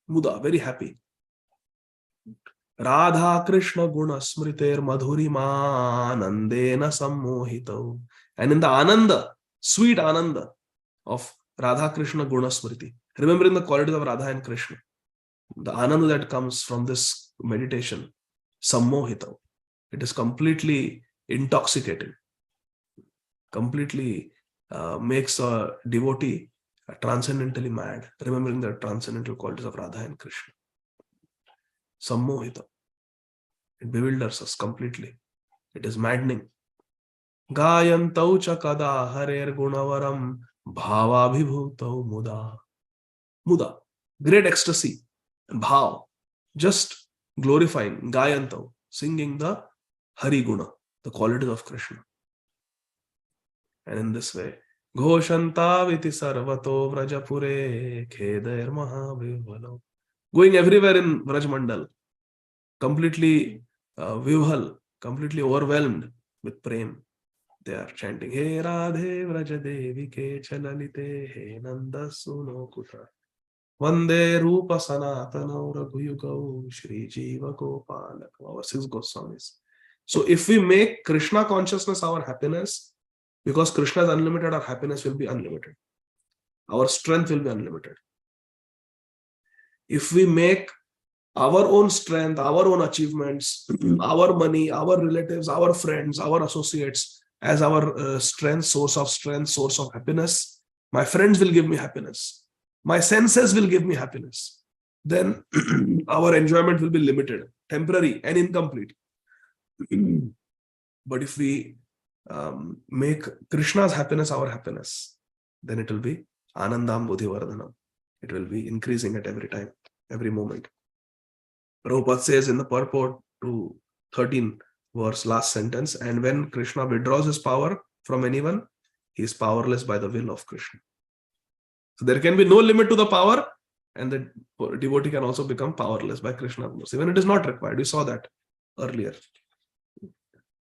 Muda, very happy. Radha Krishna Guna Smriter Madhurima Nandena Sammohitau. And in the Ananda, sweet Ananda of Radha Krishna Guna Smriti, remembering the qualities of Radha and Krishna, the Ananda that comes from this meditation, Sammohitau, it is completely intoxicating, completely makes a devotee transcendentally mad, remembering the transcendental qualities of Radha and Krishna. Sammohita. It bewilders us completely. It is maddening. Gayantau cha kada harer gunavaram bhavabhibhutau muda. Muda. Great ecstasy and bhav. Just glorifying, gayantau, singing the Hari Guna, the qualities of Krishna. And in this way, Ghoshantaviti sarvato vrajapure khedair mahavivalo. Going everywhere in Vrajmandal, completely vivhal, completely overwhelmed with prem. They are chanting, He Radhe Vrajadevi ke chalalite he nanda suno kuta. Vande Rupa Sanatana Raghuyugau Shri Jiva Gopalak. Our 6 Goswamis. So if we make Krishna consciousness our happiness, because Krishna is unlimited, our happiness will be unlimited. Our strength will be unlimited. If we make our own strength, our own achievements, our money, our relatives, our friends, our associates as our strength, source of happiness, my friends will give me happiness. My senses will give me happiness. Then our enjoyment will be limited, temporary and incomplete. But if we make Krishna's happiness our happiness, then it will be Anandam Buddhi Vardhanam. It will be increasing at every time, every moment. Prabhupada says in the purport to 13 verse, last sentence, and when Krishna withdraws his power from anyone, he is powerless by the will of Krishna. So there can be no limit to the power, and the devotee can also become powerless by Krishna's mercy when it is not required. We saw that earlier.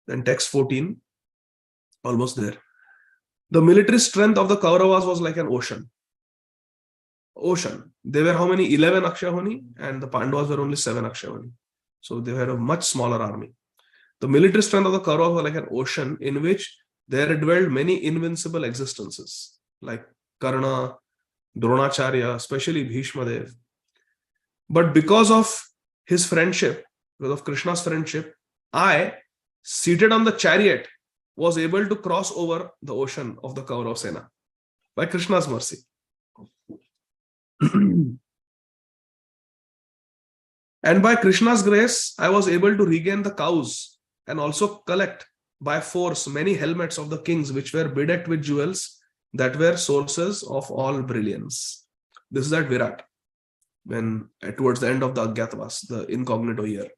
Then text 14, almost there. The military strength of the Kauravas was like an ocean. They were how many? 11 Akshayahoni, and the Pandavas were only 7 Akshayahoni. So they were a much smaller army. The military strength of the Kauravas was like an ocean in which there dwelled many invincible existences, like Karna, Dronacharya, especially Bhishma Dev. But because of his friendship, because of Krishna's friendship, I, seated on the chariot, was able to cross over the ocean of the Kaurav Sena by Krishna's mercy. And by Krishna's grace, I was able to regain the cows and also collect by force many helmets of the kings which were bedecked with jewels that were sources of all brilliance. This is at Virat, when towards the end of the Agyatavas, the incognito year,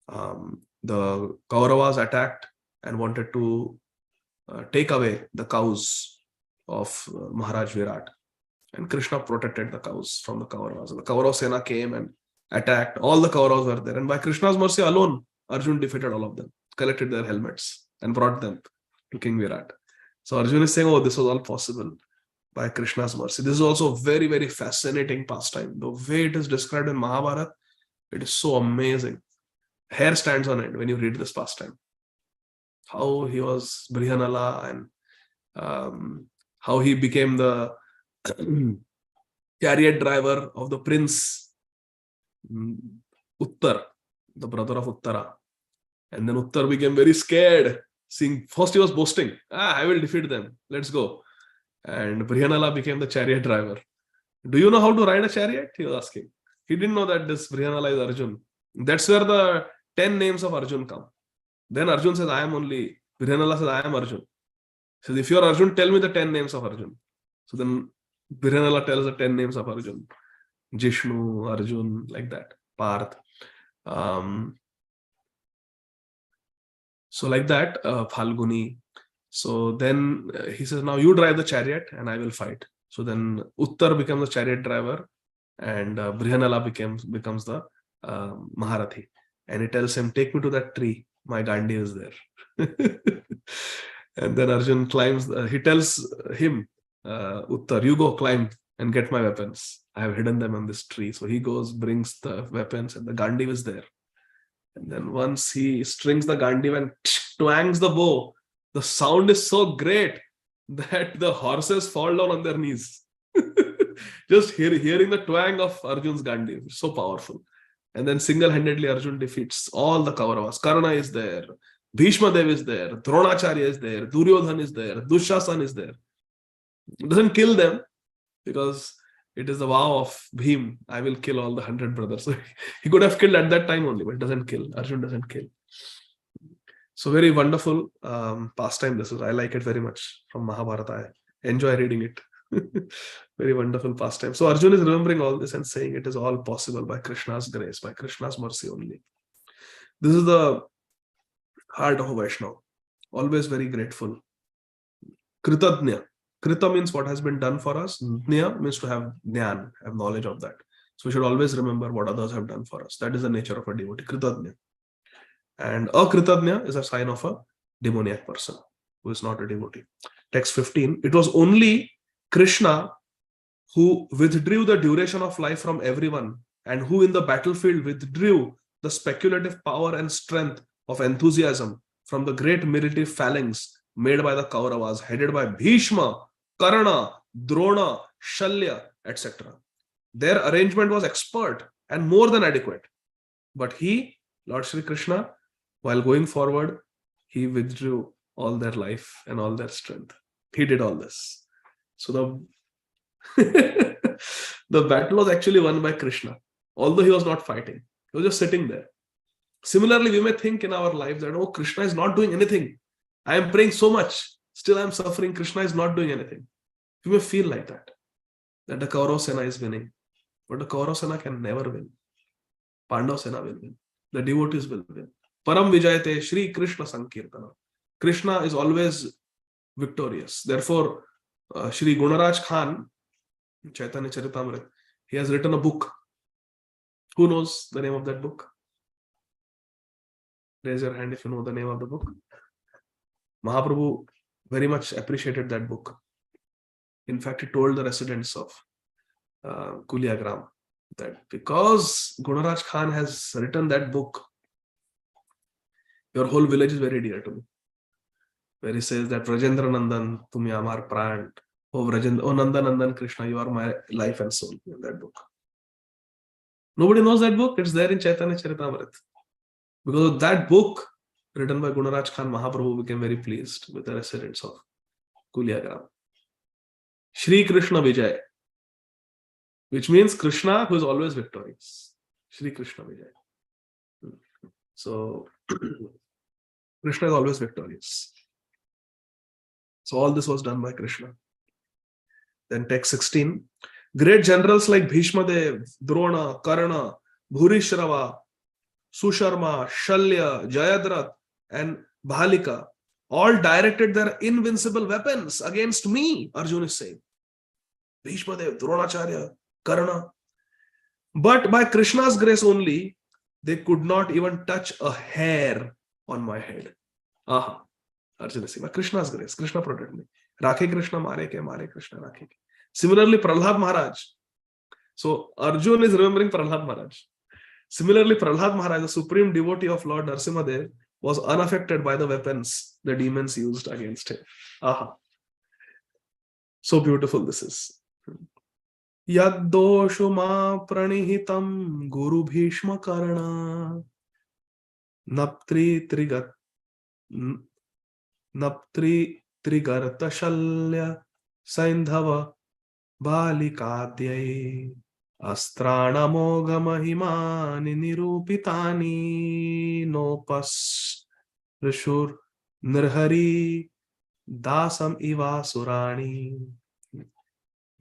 the Kauravas attacked and wanted to take away the cows of Maharaj Virat. And Krishna protected the cows from the Kauravas. The Kaurav Sena came and attacked. All the Kauravas were there. And by Krishna's mercy alone, Arjuna defeated all of them, collected their helmets and brought them to King Virat. So Arjuna is saying, oh, this was all possible by Krishna's mercy. This is also a very, very fascinating pastime. The way it is described in Mahabharata, it is so amazing. Hair stands on end when you read this pastime. How he was Brihanala and how he became the chariot driver of the prince Uttar, the brother of Uttara. And then Uttar became very scared. Seeing, first he was boasting, I will defeat them. Let's go. And Brihanala became the chariot driver. Do you know how to ride a chariot? He was asking. He didn't know that this Brihanala is Arjun. That's where the 10 names of Arjun come. Then Arjun says, I am only. Brihanala says, I am Arjun. He says, if you are Arjun, tell me the 10 names of Arjun. So then Brihanala tells the 10 names of Arjun. Jishnu, Arjun, like that. Parth. So like that, Phalguni. So then he says, now you drive the chariot and I will fight. So then Uttar becomes the chariot driver and Brihanala becomes the Maharathi. And he tells him, take me to that tree. My Gandhi is there. And then Arjun climbs. He tells him, Uttar, you go climb and get my weapons. I have hidden them on this tree. So he goes, brings the weapons, and the Gandhi is there. And then once he strings the Gandhi and twangs the bow, the sound is so great that the horses fall down on their knees. Just hearing the twang of Arjun's Gandhi, so powerful. And then single-handedly Arjun defeats all the Kauravas. Karna is there, Bhishma Dev is there, Dronacharya is there, Duryodhan is there, Dushasan is there. It doesn't kill them because it is the vow of Bhim, I will kill all the 100 brothers. So he could have killed at that time only, but it doesn't kill. Arjun doesn't kill. So very wonderful pastime this is. I like it very much from Mahabharata. I enjoy reading it. Very wonderful pastime. So Arjun is remembering all this and saying it is all possible by Krishna's grace, by Krishna's mercy only. This is the heart of a Vaishnava. Always very grateful. Kritadnya. Krita means what has been done for us. Jnana means to have jnana, have knowledge of that. So we should always remember what others have done for us. That is the nature of a devotee. Kritadnya. And akritadnya is a sign of a demoniac person who is not a devotee. Text 15. It was only Krishna who withdrew the duration of life from everyone and who in the battlefield withdrew the speculative power and strength of enthusiasm from the great military phalanx made by the Kauravas, headed by Bhishma, Karna, Drona, Shalya, etc. Their arrangement was expert and more than adequate. But he, Lord Shri Krishna, while going forward, he withdrew all their life and all their strength. He did all this. So the battle was actually won by Krishna, although he was not fighting. He was just sitting there. Similarly, we may think in our lives that, oh, Krishna is not doing anything. I am praying so much, still I am suffering. Krishna is not doing anything. You may feel like that the Kaurav Sena is winning. But the Kaurav Sena can never win. Pandav Sena will win. The devotees will win. Param Vijayate Shri Krishna Sankirtana. Krishna is always victorious. Therefore, Shri Gunaraj Khan, Chaitanya Charitamrita, he has written a book. Who knows the name of that book? Raise your hand if you know the name of the book. Mahaprabhu very much appreciated that book. In fact, he told the residents of Kuliagram that because Gunaraj Khan has written that book, your whole village is very dear to me. Where he says that Rajendra Nandan, Tumi Amar Pran, oh Nanda Nandan Krishna, you are my life and soul, in that book. Nobody knows that book. It's there in Chaitanya Charitamrita. Because of that book, written by Gunaraj Khan, Mahaprabhu became very pleased with the residents of Kuliagram. Shri Krishna Vijay, which means Krishna who is always victorious. Shri Krishna Vijay. So, Krishna is always victorious. So all this was done by Krishna. Then text 16. Great generals like Bhishma Dev, Drona, Karna, Bhurishrava, Susharma, Shalya, Jayadrat, and Bhalika all directed their invincible weapons against me, Arjuna is saying. Bhishmadev, Dronacharya, Karna. But by Krishna's grace only, they could not even touch a hair on my head. Aha. Arjuna says, by Krishna's grace, Krishna protected me. Rakhe Krishna, mare Krishna, rakhe. Similarly, Prahlad Maharaj. So Arjuna is remembering Prahlad Maharaj. Similarly, Prahlad Maharaj, the supreme devotee of Lord Narasimhadev, was unaffected by the weapons the demons used against him. Aha. So beautiful this is. Yaddoshuma pranihitam Guru Bhishma Karna Naptri Trigarta Shalya Saindhava Balikadhyai Astrana Moga Mahimani Nirupitani Nopas Rishur Nirhari Dasam Iva Surani.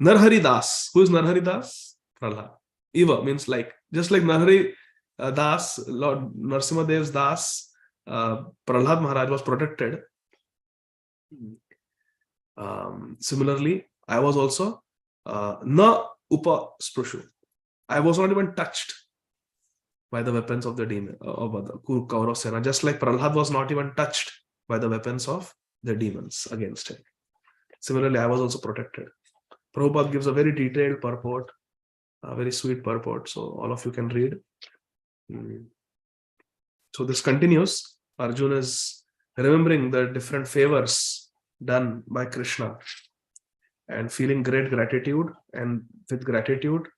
Narhari Das. Who is Narhari Das? Prahlad. Iva means like, just like Narhari Das, Lord Narasimhadev's Das, Prahlad Maharaj was protected. Similarly, I was also na upa sprushu. I was not even touched by the weapons of the demon of the Kaurav Sena, just like Prahlad was not even touched by the weapons of the demons against him. Similarly, I was also protected. Prabhupada gives a very detailed purport, a very sweet purport, so all of you can read. So this continues. Arjuna is remembering the different favors done by Krishna and feeling great gratitude. And with gratitude,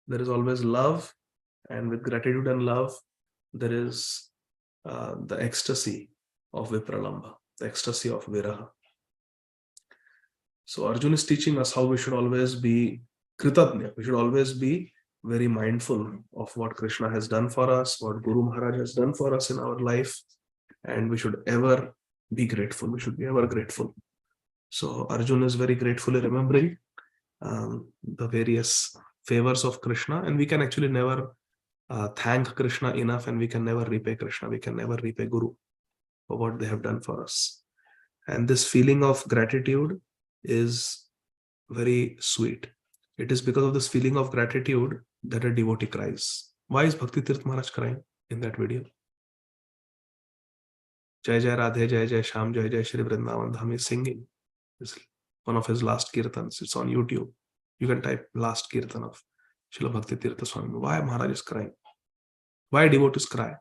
there is always love. And with gratitude and love, there is the ecstasy of Vipralamba, the ecstasy of Viraha. So Arjuna is teaching us how we should always be Kritadnya. We should always be very mindful of what Krishna has done for us, what Guru Maharaj has done for us in our life, and we should ever be grateful. We should be ever grateful. So Arjuna is very gratefully remembering the various favors of Krishna, and we can actually never thank Krishna enough, and we can never repay Krishna. We can never repay Guru for what they have done for us. And this feeling of gratitude is very sweet. It is because of this feeling of gratitude that a devotee cries. Why is Bhakti Tirth Maharaj crying in that video? Jai Jai Radhe, Jai Jai Sham, Jai Jai Shri Vrindavan Dham is singing. It's one of his last kirtans. It's on YouTube. You can type last kirtan of Srila Bhakti Tirtha Swami. Why Maharaj is crying? Why devotees cry?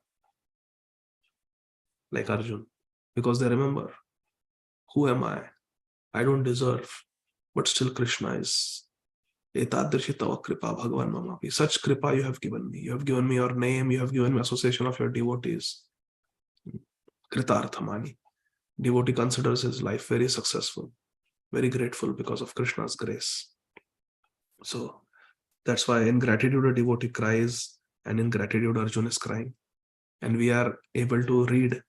Like Arjuna. Because they remember, who am I? I don't deserve, but still Krishna is. Etadrishi tava kripa bhagavan mamapi. Such kripa you have given me. You have given me your name. You have given me association of your devotees. Kritarthamani. Devotee considers his life very successful, very grateful because of Krishna's grace. So that's why in gratitude a devotee cries, and in gratitude Arjuna is crying. And we are able to read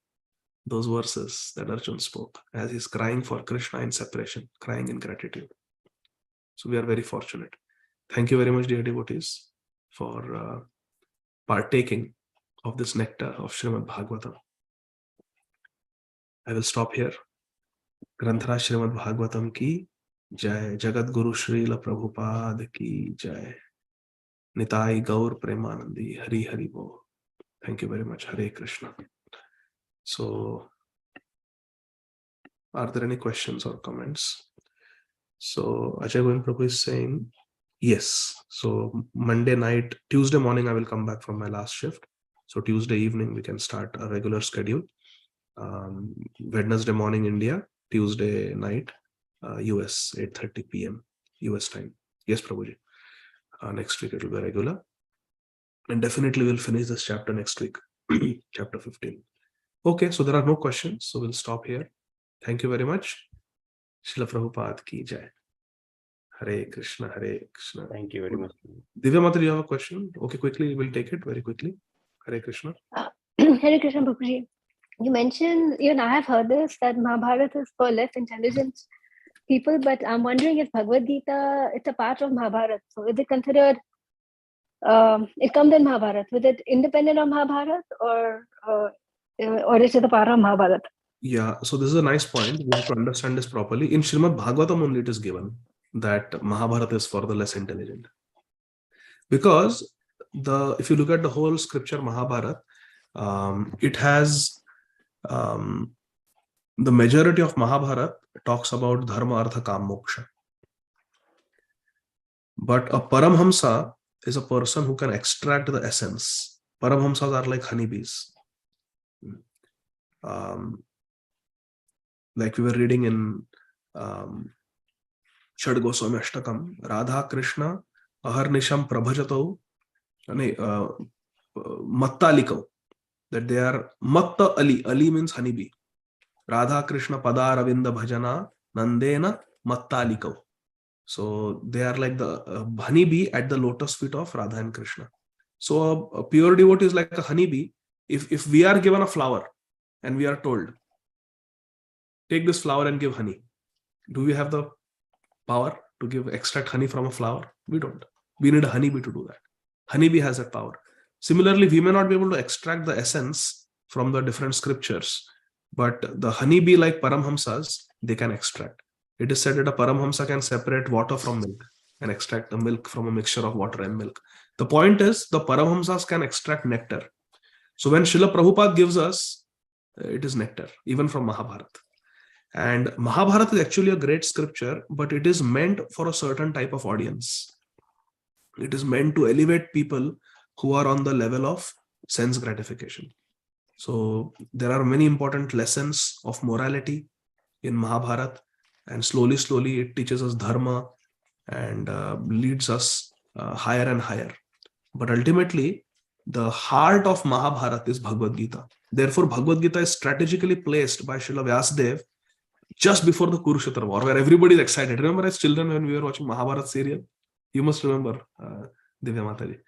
those verses that Arjuna spoke as he's crying for Krishna in separation, crying in gratitude. So we are very fortunate. Thank you very much, dear devotees, for partaking of this nectar of Srīmad Bhāgavatam. I will stop here. Granthara Srīmad Bhāgavatam ki Jai. Jagat Guru Srila Prabhupada ki Jai. Nitai Gaur Premanandi. Hari Hari Bo. Thank you very much. Hare Krishna. So, are there any questions or comments? So, Ajay Govind Prabhu is saying, yes. So, Monday night, Tuesday morning, I will come back from my last shift. So, Tuesday evening, we can start a regular schedule. Wednesday morning, India. Tuesday night, US, 8:30 p.m. US time. Yes, Prabhuji. Next week, it will be regular. And definitely, we'll finish this chapter next week, chapter 15. Okay, so there are no questions, so we'll stop here. Thank you very much. Srila Prabhupada ki Jai. Hare Krishna, Hare Krishna. Thank you very much. Divya Mata, you have a question? Okay, quickly, we'll take it very quickly. Hare Krishna. Hare Krishna, Prabhuji. You mentioned, I have heard this, that Mahabharata is for less intelligent people, but I'm wondering if Bhagavad Gita, it's a part of Mahabharata. So is it considered, it comes in Mahabharata, is it independent of Mahabharata or is it a part of Mahabharata? Yeah, so this is a nice point. We have to understand this properly. In Srīmad Bhāgavatam only it is given. that Mahabharata is for the less intelligent. Because if you look at the whole scripture Mahabharata, it has the majority of Mahabharata talks about dharma, artha, kam, moksha. But a Paramhamsa is a person who can extract the essence. Paramhamsas are like honeybees. Like we were reading in Shad Goswami Ashtakam, Radha Krishna Aharnisham Prabhajato Mattalikau, that they are Matta Ali. Ali means honeybee. Radha Krishna Pada Ravinda Bhajana Nandena Mattalikau. So they are like the honeybee at the lotus feet of Radha and Krishna. So a pure devotee is like a honeybee. If we are given a flower and we are told, take this flower and give honey, do we have the power to extract honey from a flower? We don't. We need a honeybee to do that. Honeybee has that power. Similarly, we may not be able to extract the essence from the different scriptures, but the honeybee, like Paramhamsas, they can extract. It is said that a Paramhamsa can separate water from milk and extract the milk from a mixture of water and milk. The point is, the Paramhamsas can extract nectar. So when Srila Prabhupada gives us, it is nectar, even from Mahabharata. And Mahabharata is actually a great scripture, but it is meant for a certain type of audience. It is meant to elevate people who are on the level of sense gratification. So there are many important lessons of morality in Mahabharata, and slowly it teaches us dharma and leads us higher and higher. But ultimately, the heart of Mahabharata is Bhagavad Gita. Therefore, Bhagavad Gita is strategically placed by Srila Vyasadeva just before the Kurukshetra war, where everybody is excited. Remember as children when we were watching Mahabharata serial? You must remember, Divya Mataji.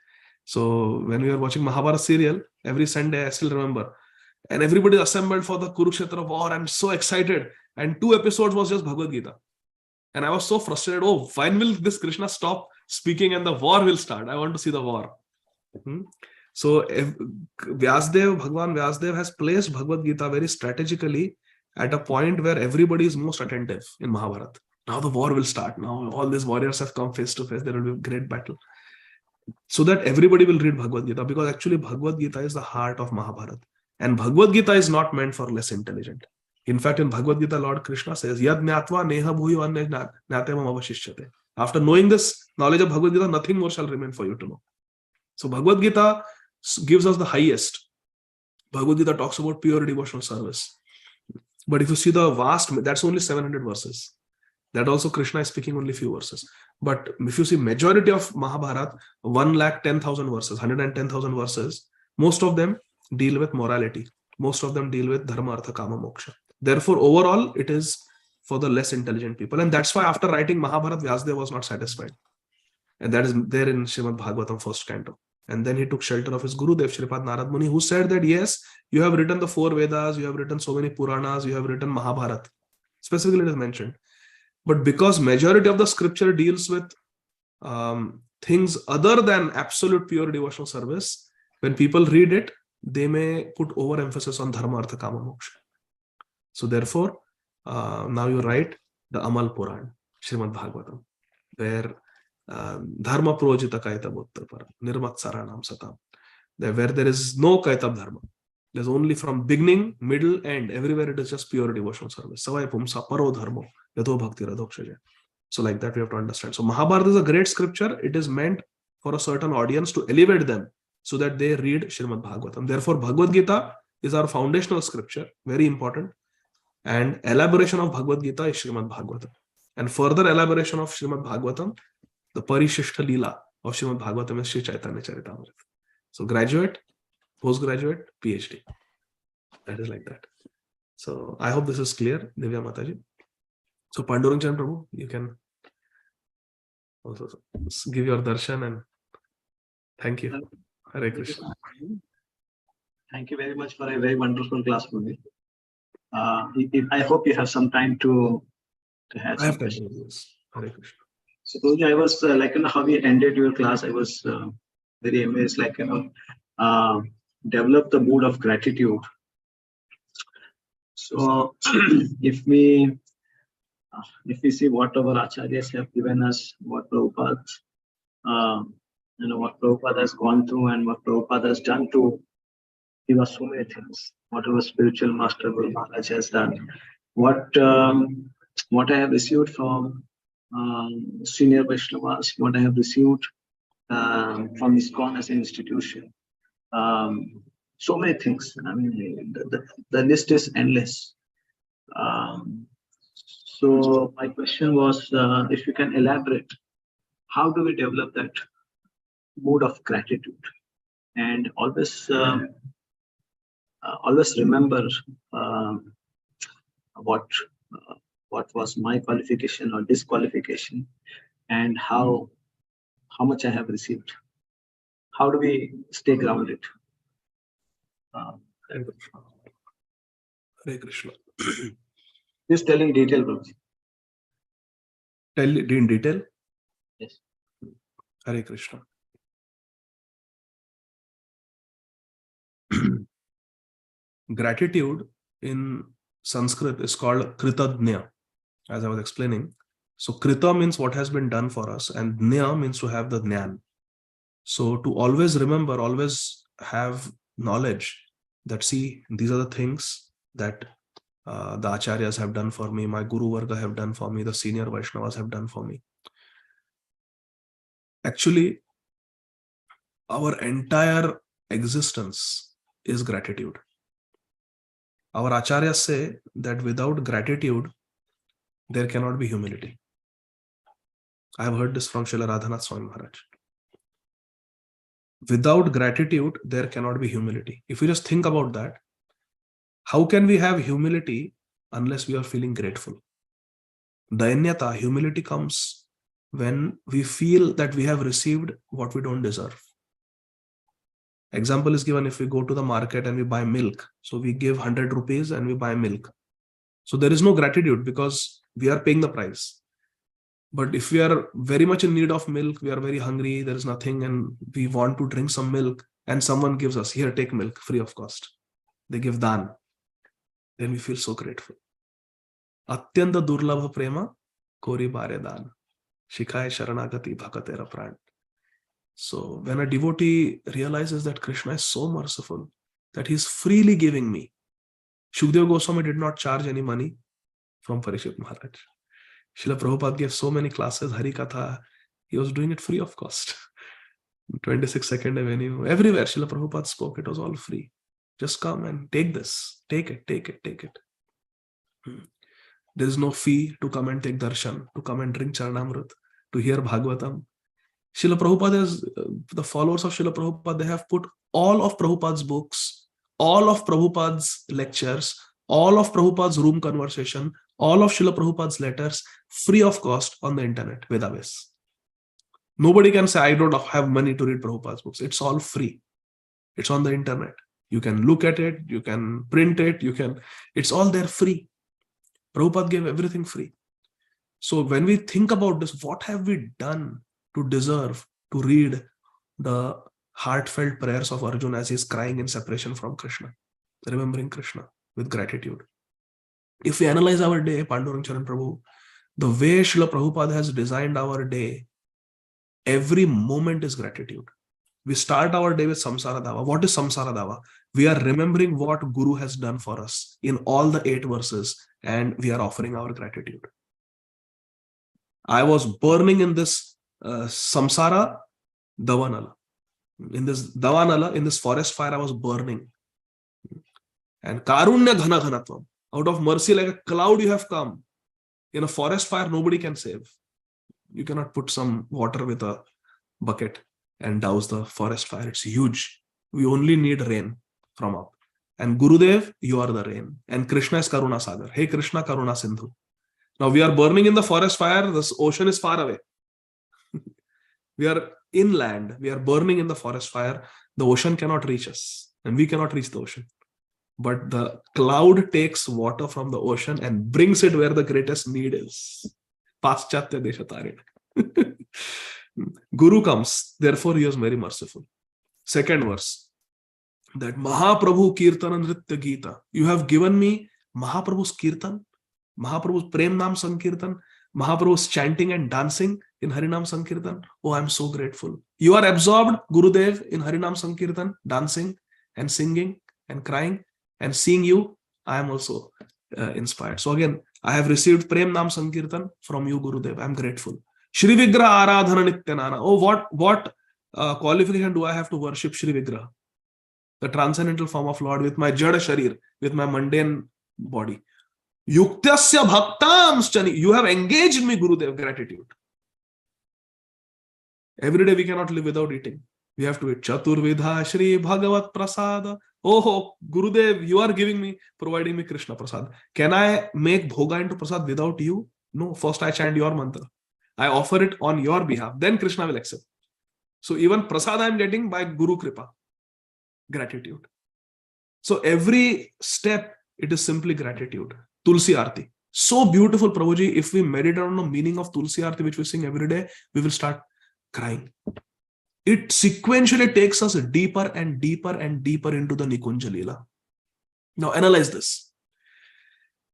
So when we were watching Mahabharata serial, every Sunday, I still remember, and everybody assembled for the Kurukshetra war and so excited. And 2 episodes was just Bhagavad Gita. And I was so frustrated. Oh, when will this Krishna stop speaking and the war will start? I want to see the war. So Bhagwan Vyasadeva has placed Bhagavad Gita very strategically at a point where everybody is most attentive in Mahabharata. Now the war will start. Now all these warriors have come face to face. There will be a great battle. So that everybody will read Bhagavad Gita, because actually Bhagavad Gita is the heart of Mahabharata. And Bhagavad Gita is not meant for less intelligent. In fact, in Bhagavad Gita, Lord Krishna says, Yad Jnatva Neha Bhuyo Anya Jnatemam Avashishyate. After knowing this knowledge of Bhagavad Gita, nothing more shall remain for you to know. So Bhagavad Gita gives us the highest. Bhagavad Gita talks about pure devotional service. But if you see the vast, that's only 700 verses. That also Krishna is speaking only few verses. But if you see majority of Mahabharata, 110,000 verses, 110,000 verses, most of them deal with morality. Most of them deal with dharma, artha, kama, moksha. Therefore, overall, it is for the less intelligent people. And that's why after writing Mahabharata, Vyasadeva was not satisfied. And that is there in Srīmad Bhāgavatam, first canto. And then he took shelter of his Gurudev, Shripad Narad Muni, who said that, yes, you have written the 4 Vedas, you have written so many Puranas, you have written Mahabharata. Specifically, it is mentioned. But because majority of the scripture deals with things other than absolute pure devotional service, when people read it, they may put overemphasis on dharma, artha, kama, moksha. So therefore, now you write the Amal Puran, Srimad Bhagavatam, where dharma projita kaita bhutta para, nirmat saranam satam, where there is no kaita dharma. There's only from beginning, middle, end, everywhere it is just pure devotional service. Savai pumsa paro dharmo, yatho bhakti radhokshaja. So like that we have to understand. So Mahabharata is a great scripture. It is meant for a certain audience to elevate them so that they read Srimad Bhagavatam. Therefore, Bhagavad Gita is our foundational scripture, very important. And elaboration of Bhagavad Gita is Srimad Bhagavatam. And further elaboration of Srimad Bhagavatam, the Parishishta Leela of Srimad Bhagavatam is Sri Chaitanya Charitamrita. So graduate, postgraduate, PhD. That is like that. So I hope this is clear, Divya Mataji. So Pandurang Chan Prabhu, you can also give your darshan and thank you. Hare Krishna. Thank you very much for a very wonderful class, Prabhu. I hope you have some time to have some questions. Hare Krishna. So Prabhuji, I was like, how you ended your class, I was very amazed, like, develop the mood of gratitude. So if we if we see what our acharyas have given us, what Prabhupada, what Prabhupada has gone through and what Prabhupada has done to give us so many things. What our spiritual master Guru Maharaj has done, what I have received from senior Vaishnavas, what I have received from ISKCON as an institution. So many things. I mean, the list is endless. So my question was, if you can elaborate, how do we develop that mood of gratitude, and always remember what was my qualification or disqualification, and how much I have received. How do we stay grounded? Hare Krishna. Please tell in detail, bro. Tell it in detail. Yes. Hare Krishna. Gratitude in Sanskrit is called Kritadnya, as I was explaining. So Krita means what has been done for us, and Dnya means to have the Jnana. So to always remember, always have knowledge that, see, these are the things that the Acharyas have done for me, my Guru Varga have done for me, the senior Vaishnavas have done for me. Actually, our entire existence is gratitude. Our Acharyas say that without gratitude, there cannot be humility. I have heard this from Srila Radhanath Swami Maharaj. Without gratitude, there cannot be humility. If you just think about that, how can we have humility unless we are feeling grateful? Dainyata, humility comes when we feel that we have received what we don't deserve. Example is given if we go to the market and we buy milk. So we give 100 rupees and we buy milk. So there is no gratitude because we are paying the price. But if we are very much in need of milk, we are very hungry, there is nothing, and we want to drink some milk, and someone gives us, here, take milk, free of cost. They give dan. Then we feel so grateful. Atyanta durlabha prema kori bare dan. Shikhay sharanagati bhakatera pran. So when a devotee realizes that Krishna is so merciful, that he is freely giving me. Shukdev Goswami did not charge any money from Parikshit Maharaj. Srila Prabhupada gave so many classes, Hari Katha, he was doing it free of cost. 26 Second Avenue, everywhere Srila Prabhupada spoke, it was all free. Just come and take this, take it. There is no fee to come and take darshan, to come and drink Charanamrit, to hear Bhagavatam. Srila Prabhupada is, the followers of Srila Prabhupada, they have put all of Prabhupada's books, all of Prabhupada's lectures, all of Prabhupada's room conversation, all of Srila Prabhupada's letters free of cost on the internet, Vedabase. Nobody can say, I don't have money to read Prabhupada's books. It's all free. It's on the internet. You can look at it, you can print it, it's all there free. Prabhupada gave everything free. So when we think about this, what have we done to deserve to read the heartfelt prayers of Arjuna as he is crying in separation from Krishna, remembering Krishna with gratitude? If we analyze our day, Pandurang Charan Prabhu, the way Srila Prabhupada has designed our day, every moment is gratitude. We start our day with Samsara Dava. What is Samsara Dava? We are remembering what Guru has done for us in all the 8 verses, and we are offering our gratitude. I was burning in this Samsara Davanala. In this Davanala, in this forest fire, I was burning. And Karunya Ghana Ghanatvam. Out of mercy, like a cloud you have come. In a forest fire, nobody can save. You cannot put some water with a bucket and douse the forest fire. It's huge. We only need rain from up. And Gurudev, you are the rain. And Krishna is Karuna Sagar. Hey Krishna, Karuna Sindhu. Now we are burning in the forest fire. This ocean is far away. We are inland. We are burning in the forest fire. The ocean cannot reach us. And we cannot reach the ocean. But the cloud takes water from the ocean and brings it where the greatest need is. Paschatya Deshatarin. Guru comes, therefore he is very merciful. Second verse, that Mahaprabhu Kirtana Nritya Gita. You have given me Mahaprabhu's Kirtan. Mahaprabhu's Prem Nam Sankirtan, Mahaprabhu's chanting and dancing in Harinam Sankirtan. Oh, I'm so grateful. You are absorbed, Gurudev, in Harinam Sankirtan, dancing and singing and crying, and seeing you, I am also inspired. So again, I have received Prem Nam Sankirtan from you, Gurudev. I'm grateful. Shri Vigraha Aradhana Nityanana. Oh, what qualification do I have to worship Shri Vigraha, the transcendental form of Lord, with my Jada Sharir, with my mundane body? Yuktasya Bhaktam Chani. You have engaged me, Gurudev. Gratitude. Every day we cannot live without eating. We have to eat. Chaturvidha Shri Bhagavat Prasada. Oh, Gurudev, you are providing me Krishna Prasad. Can I make bhoga into Prasad without you? No. First I chant your mantra. I offer it on your behalf. Then Krishna will accept. So even Prasad I am getting by Guru Kripa. Gratitude. So every step, it is simply gratitude. Tulsi Aarti. So beautiful, Prabhuji. If we meditate on the meaning of Tulsi Aarti, which we sing every day, we will start crying. It sequentially takes us deeper and deeper and deeper into the Nikunja Leela. Now analyze this.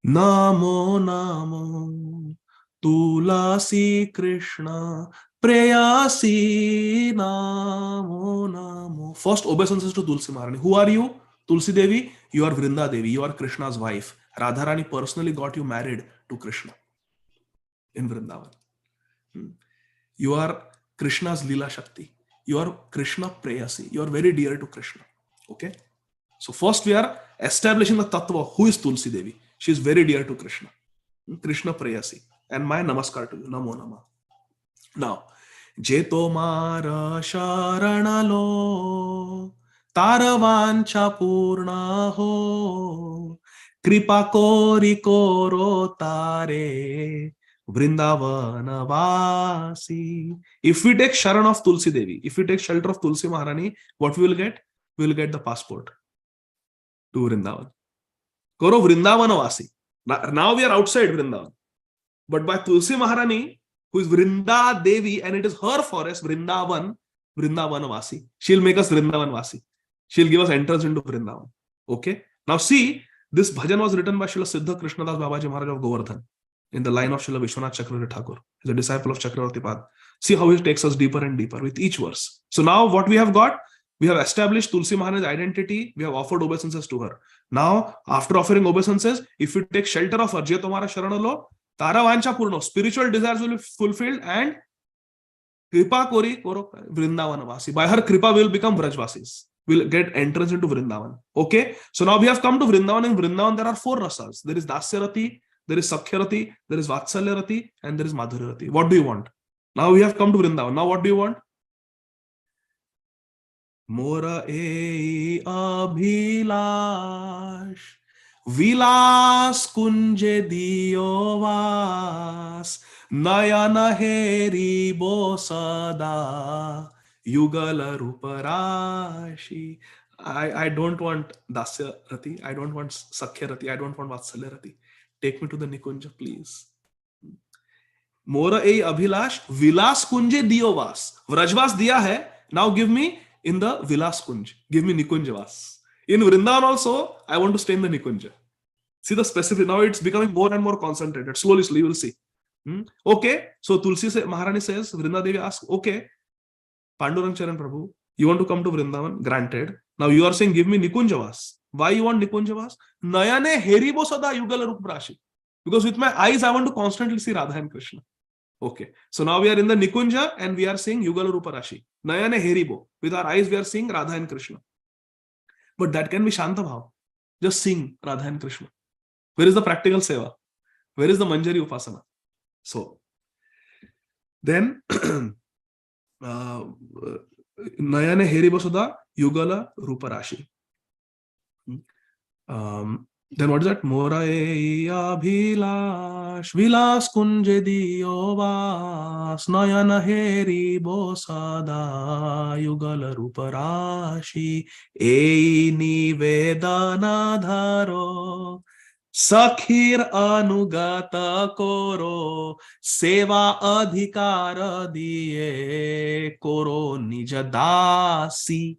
Namo Namo Tulasi Krishna Preyasi Namo Namo. First obeisances to Tulsi Maharani. Who are you? Tulsi Devi, you are Vrinda Devi. You are Krishna's wife. Radharani personally got you married to Krishna in Vrindavan. You are Krishna's Leela Shakti. You are Krishna Preyasi. You are very dear to Krishna. Okay? So first we are establishing the tattva. Who is Tulsi Devi? She is very dear to Krishna. Krishna Preyasi. And my namaskar to you. Namo Nama. Now, Jeto Mara Sharanalo Taravancha Purna Ho Kripa Kori Koro Tare Vrindavana Vasi. If we take Sharan of Tulsi Devi, if we take shelter of Tulsi Maharani, what we will get? We will get the passport to Vrindavan. Koro Vrindavana Vasi. Now we are outside Vrindavan. But by Tulsi Maharani, who is Vrinda Devi, and it is her forest, Vrindavan, Vrindavana Vasi. She'll make us Vrindavan Vasi. She'll give us entrance into Vrindavan. Okay? Now see, this bhajan was written by Srila Siddha Krishnadas Babaji Maharaj of Govardhan, in the line of Srila Vishwanath Chakravarti Thakur. He's a disciple of Chakravarti Pad. See how he takes us deeper and deeper with each verse. So now what we have got? We have established Tulsi Maharaj's identity. We have offered obeisances to her. Now, after offering obeisances, if we take shelter of her, Jetomara Sharanalo, Tara Vancha Purno, spiritual desires will be fulfilled, and Kripa Kori Koro Vrindavana Vasi. By her Kripa, we will become Vrajvasis. We'll get entrance into Vrindavan. Okay? So now we have come to Vrindavan. In Vrindavan, there are 4 rasas. There is Dasyarati, there is Sakhyarati, there is Vatsalyarati, and there is Madhuryarati. What do you want? Now we have come to Vrindavan. Now what do you want? Mora e abhilash vilas kunje diovas nayana heri bosada yugala ruparashi. I don't want Dasya Rati. I don't want Sakhya Rati. I don't want Vatsalya Rati. Take me to the Nikunja, please. Mora e abhilash vilas kunje diovas. Vrajvas diya hai. Now give me in the Vilas Kunj. Give me Nikunjavas. In Vrindavan also, I want to stay in the Nikunja. See the specific, now it's becoming more and more concentrated. Slowly, you will see. Okay, so Tulsi Maharani says, Vrinda Devi asks, okay, Pandurang Charan Prabhu, you want to come to Vrindavan? Granted. Now you are saying, give me Nikunjavas. Why you want Nikunjavas? Nayane heribo sada yugala ruprashi. Because with my eyes, I want to constantly see Radha and Krishna. Okay, so now we are in the Nikunja and we are seeing Yugala Rupa Rashi. Nayane Heribo. With our eyes, we are seeing Radha and Krishna. But that can be Shanta Bhav. Just sing Radha and Krishna. Where is the practical seva? Where is the Manjari Upasana? So, then Nayane Heribo Sada Yugala Rupa Rashi. Then what is that? Mora e abhilash vilas kunje diovas nayana heri bosada yugala ruparashi e nivedana dharo sakhir anugata koro seva adhikara diye koro nijadasi.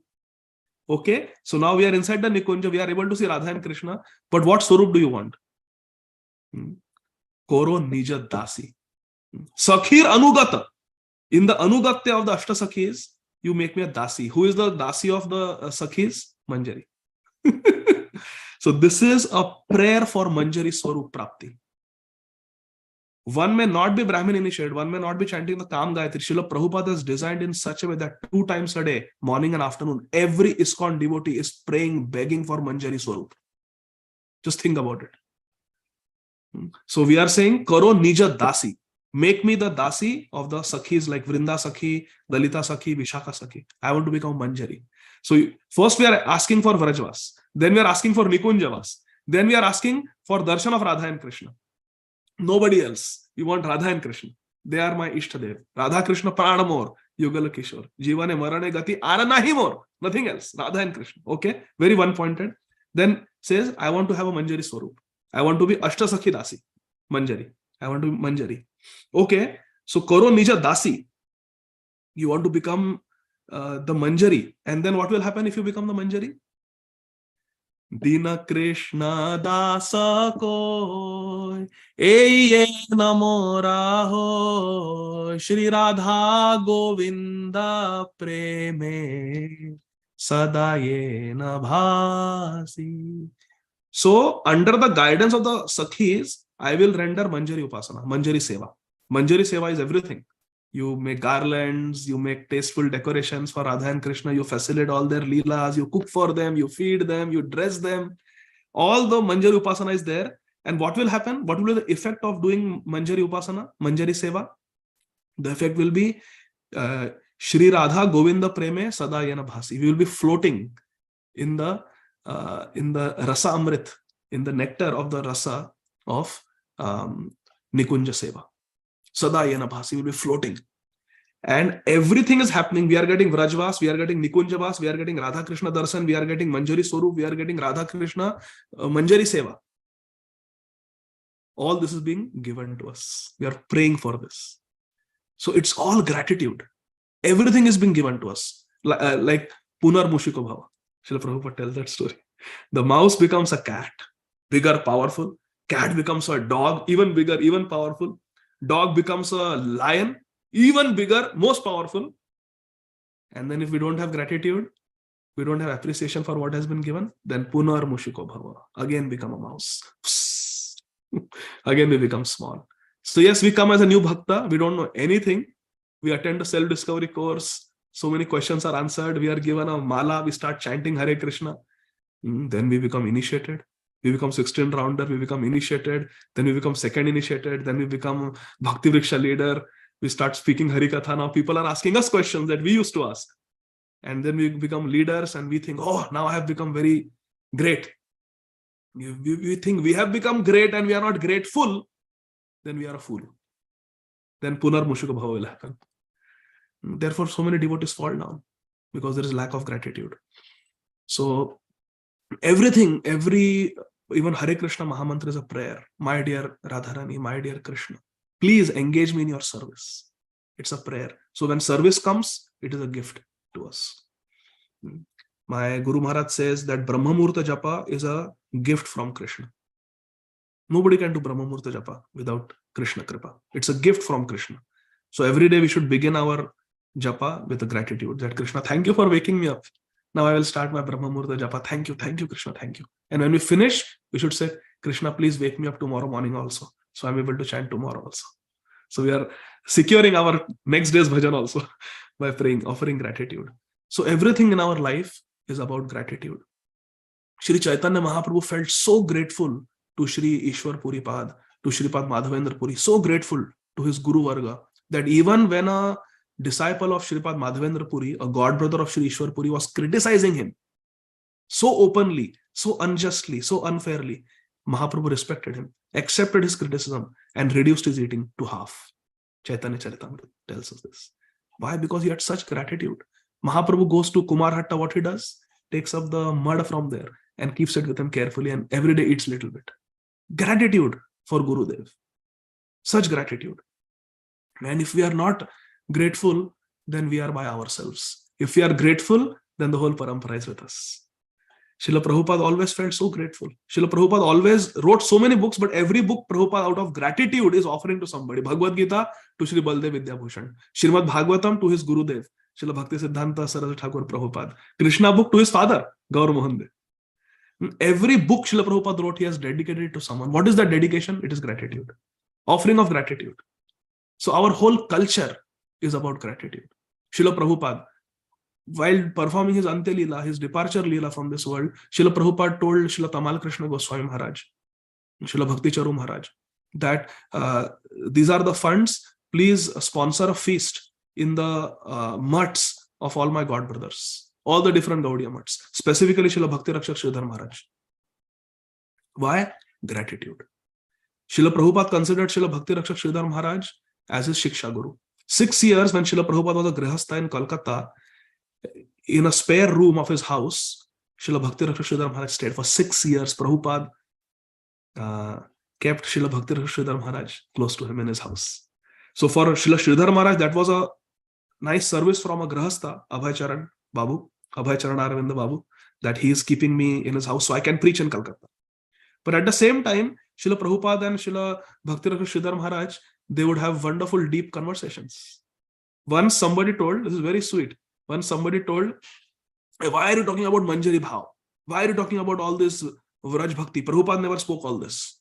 Okay, so now we are inside the Nikunja. We are able to see Radha and Krishna. But what Swarup do you want? Koro nija dasi. Sakhir anugata. In the anugatya of the Ashta Sakhis, you make me a dasi. Who is the dasi of the Sakhis? Manjari. So this is a prayer for Manjari Swarup Prapti. One may not be Brahmin initiated, one may not be chanting the Kam Gayatri. Srila Prabhupada is designed in such a way that 2 times a day, morning and afternoon, every ISKCON devotee is praying, begging for Manjari Swarup. Just think about it. So we are saying, Karo Nija Dasi. Make me the Dasi of the Sakhis like Vrinda Sakhi, Dalita Sakhi, Vishaka Sakhi. I want to become Manjari. So first we are asking for Vrajvas. Then we are asking for Nikunjavas. Then we are asking for Darshan of Radha and Krishna. Nobody else. We want Radha and Krishna. They are my Ishtadev. Radha Krishna Pranamor, Yugala Kishore. Jivane Marane Gati Aranahi more. Nothing else. Radha and Krishna. Okay? Very one pointed. Then says, I want to have a Manjari Swarup. I want to be Ashta Sakhi Dasi. Manjari. I want to be Manjari. Okay. So Karo Nija Dasi. You want to become the Manjari. And then what will happen if you become the Manjari? Dina Krishna Dasa Koi Eye Namo Raho Shri Radha Govinda Preme Sadayena Bhasi. So under the guidance of the Sakhis, I will render Manjari Upasana, Manjari Seva. Manjari Seva is everything. You make garlands, you make tasteful decorations for Radha and Krishna, you facilitate all their leelas, you cook for them, you feed them, you dress them. All the Manjari Upasana is there. And what will happen? What will be the effect of doing Manjari Upasana, Manjari Seva? The effect will be Shri Radha Govinda Preme Sadayena Bhasi. We will be floating in the Rasa Amrit, in the nectar of the Rasa of Nikunja Seva. Sadayena Bhasi will be floating. And everything is happening. We are getting Vrajvas, we are getting Nikunjavas, we are getting Radha Krishna Darshan, we are getting Manjari Swarup, we are getting Radha Krishna Manjari Seva. All this is being given to us. We are praying for this. So it's all gratitude. Everything is being given to us. Like Punar Mushiko Bhava. Srila Prabhupada tells that story. The mouse becomes a cat, bigger, powerful. Cat becomes a dog, even bigger, even powerful. Dog becomes a lion, even bigger, most powerful. And then if we don't have gratitude, we don't have appreciation for what has been given, then Punar Mushiko Bhava. Again become a mouse. Again we become small. So yes, we come as a new bhakta. We don't know anything. We attend a self-discovery course. So many questions are answered. We are given a mala. We start chanting Hare Krishna. Then we become initiated. We become 16 rounder. We become initiated. Then we become second initiated. Then we become Bhakti Vriksha leader. We start speaking Harikatha. Now people are asking us questions that we used to ask. And then we become leaders and we think, oh, now I have become very great. We think we have become great and we are not grateful. Then we are a fool. Then Punar Mushika Bhava will happen. Therefore, so many devotees fall down because there is lack of gratitude. So everything, even Hare Krishna Mahamantra is a prayer. My dear Radharani, my dear Krishna, please engage me in your service. It's a prayer. So when service comes, it is a gift to us. My Guru Maharaj says that Brahma Murta Japa is a gift from Krishna. Nobody can do Brahma Murta Japa without Krishna Kripa. It's a gift from Krishna. So every day we should begin our Japa with a gratitude that Krishna, thank you for waking me up. Now I will start my Brahma Murta Japa. Thank you, Krishna, thank you. And when we finish, we should say, Krishna, please wake me up tomorrow morning also. So I'm able to chant tomorrow also. So we are securing our next day's bhajan also by praying, offering gratitude. So everything in our life is about gratitude. Shri Chaitanya Mahaprabhu felt so grateful to Shri Ishwar Puri Pad, to Shripad Madhavendra Puri, so grateful to his Guru Varga, that even when a disciple of Shripad Madhavendra Puri, a god brother of Shri Ishwar Puri, was criticizing him so openly, so unjustly, so unfairly, Mahaprabhu respected him, accepted his criticism, and reduced his eating to half. Chaitanya Charitamrita tells us this. Why? Because he had such gratitude. Mahaprabhu goes to Kumarhatta, what he does? Takes up the mud from there and keeps it with him carefully, and every day eats a little bit. Gratitude for Gurudev. Such gratitude. And if we are not grateful, then we are by ourselves. If we are grateful, then the whole parampara is with us. Srila Prabhupada always felt so grateful. Srila Prabhupada always wrote so many books, but every book Prabhupada out of gratitude is offering to somebody. Bhagavad Gita to Sri Baldev Vidyabhushan. Srimad Bhagavatam to his Gurudev, Srila Bhakti Siddhanta Saraswati Thakur Prabhupada. Krishna book to his father, Gaur Mohan Dev. Every book Srila Prabhupada wrote, he has dedicated it to someone. What is that dedication? It is gratitude. Offering of gratitude. So our whole culture is about gratitude. Srila Prabhupada, while performing his Ante Leela, his departure Leela from this world, Srila Prabhupada told Srila Tamal Krishna Goswami Maharaj, Srila Bhakti Charu Maharaj, that these are the funds, please sponsor a feast in the mutts of all my god brothers, all the different Gaudiya mutts, specifically Srila Bhakti Rakshak Sridhar Maharaj. Why? Gratitude. Srila Prabhupada considered Srila Bhakti Rakshak Sridhar Maharaj as his Shiksha Guru. 6 years when Srila Prabhupada was a Grihastha in Kolkata, in a spare room of his house, Srila Bhakti Rakshak Sridhar Maharaj stayed for 6 years. Prabhupada kept Srila Bhakti Rakshak Sridhar Maharaj close to him in his house. So for Srila Sridhar Maharaj, that was a nice service from a Grihastha, Abhay Charan Babu, Abhay Charan Aravinda Babu, that he is keeping me in his house so I can preach in Calcutta. But at the same time, Srila Prabhupada and Srila Bhakti Rakshak Sridhar Maharaj, they would have wonderful, deep conversations. Once somebody told, this is very sweet, once somebody told, why are you talking about Manjari Bhav? Why are you talking about all this Vraj Bhakti? Prabhupada never spoke all this.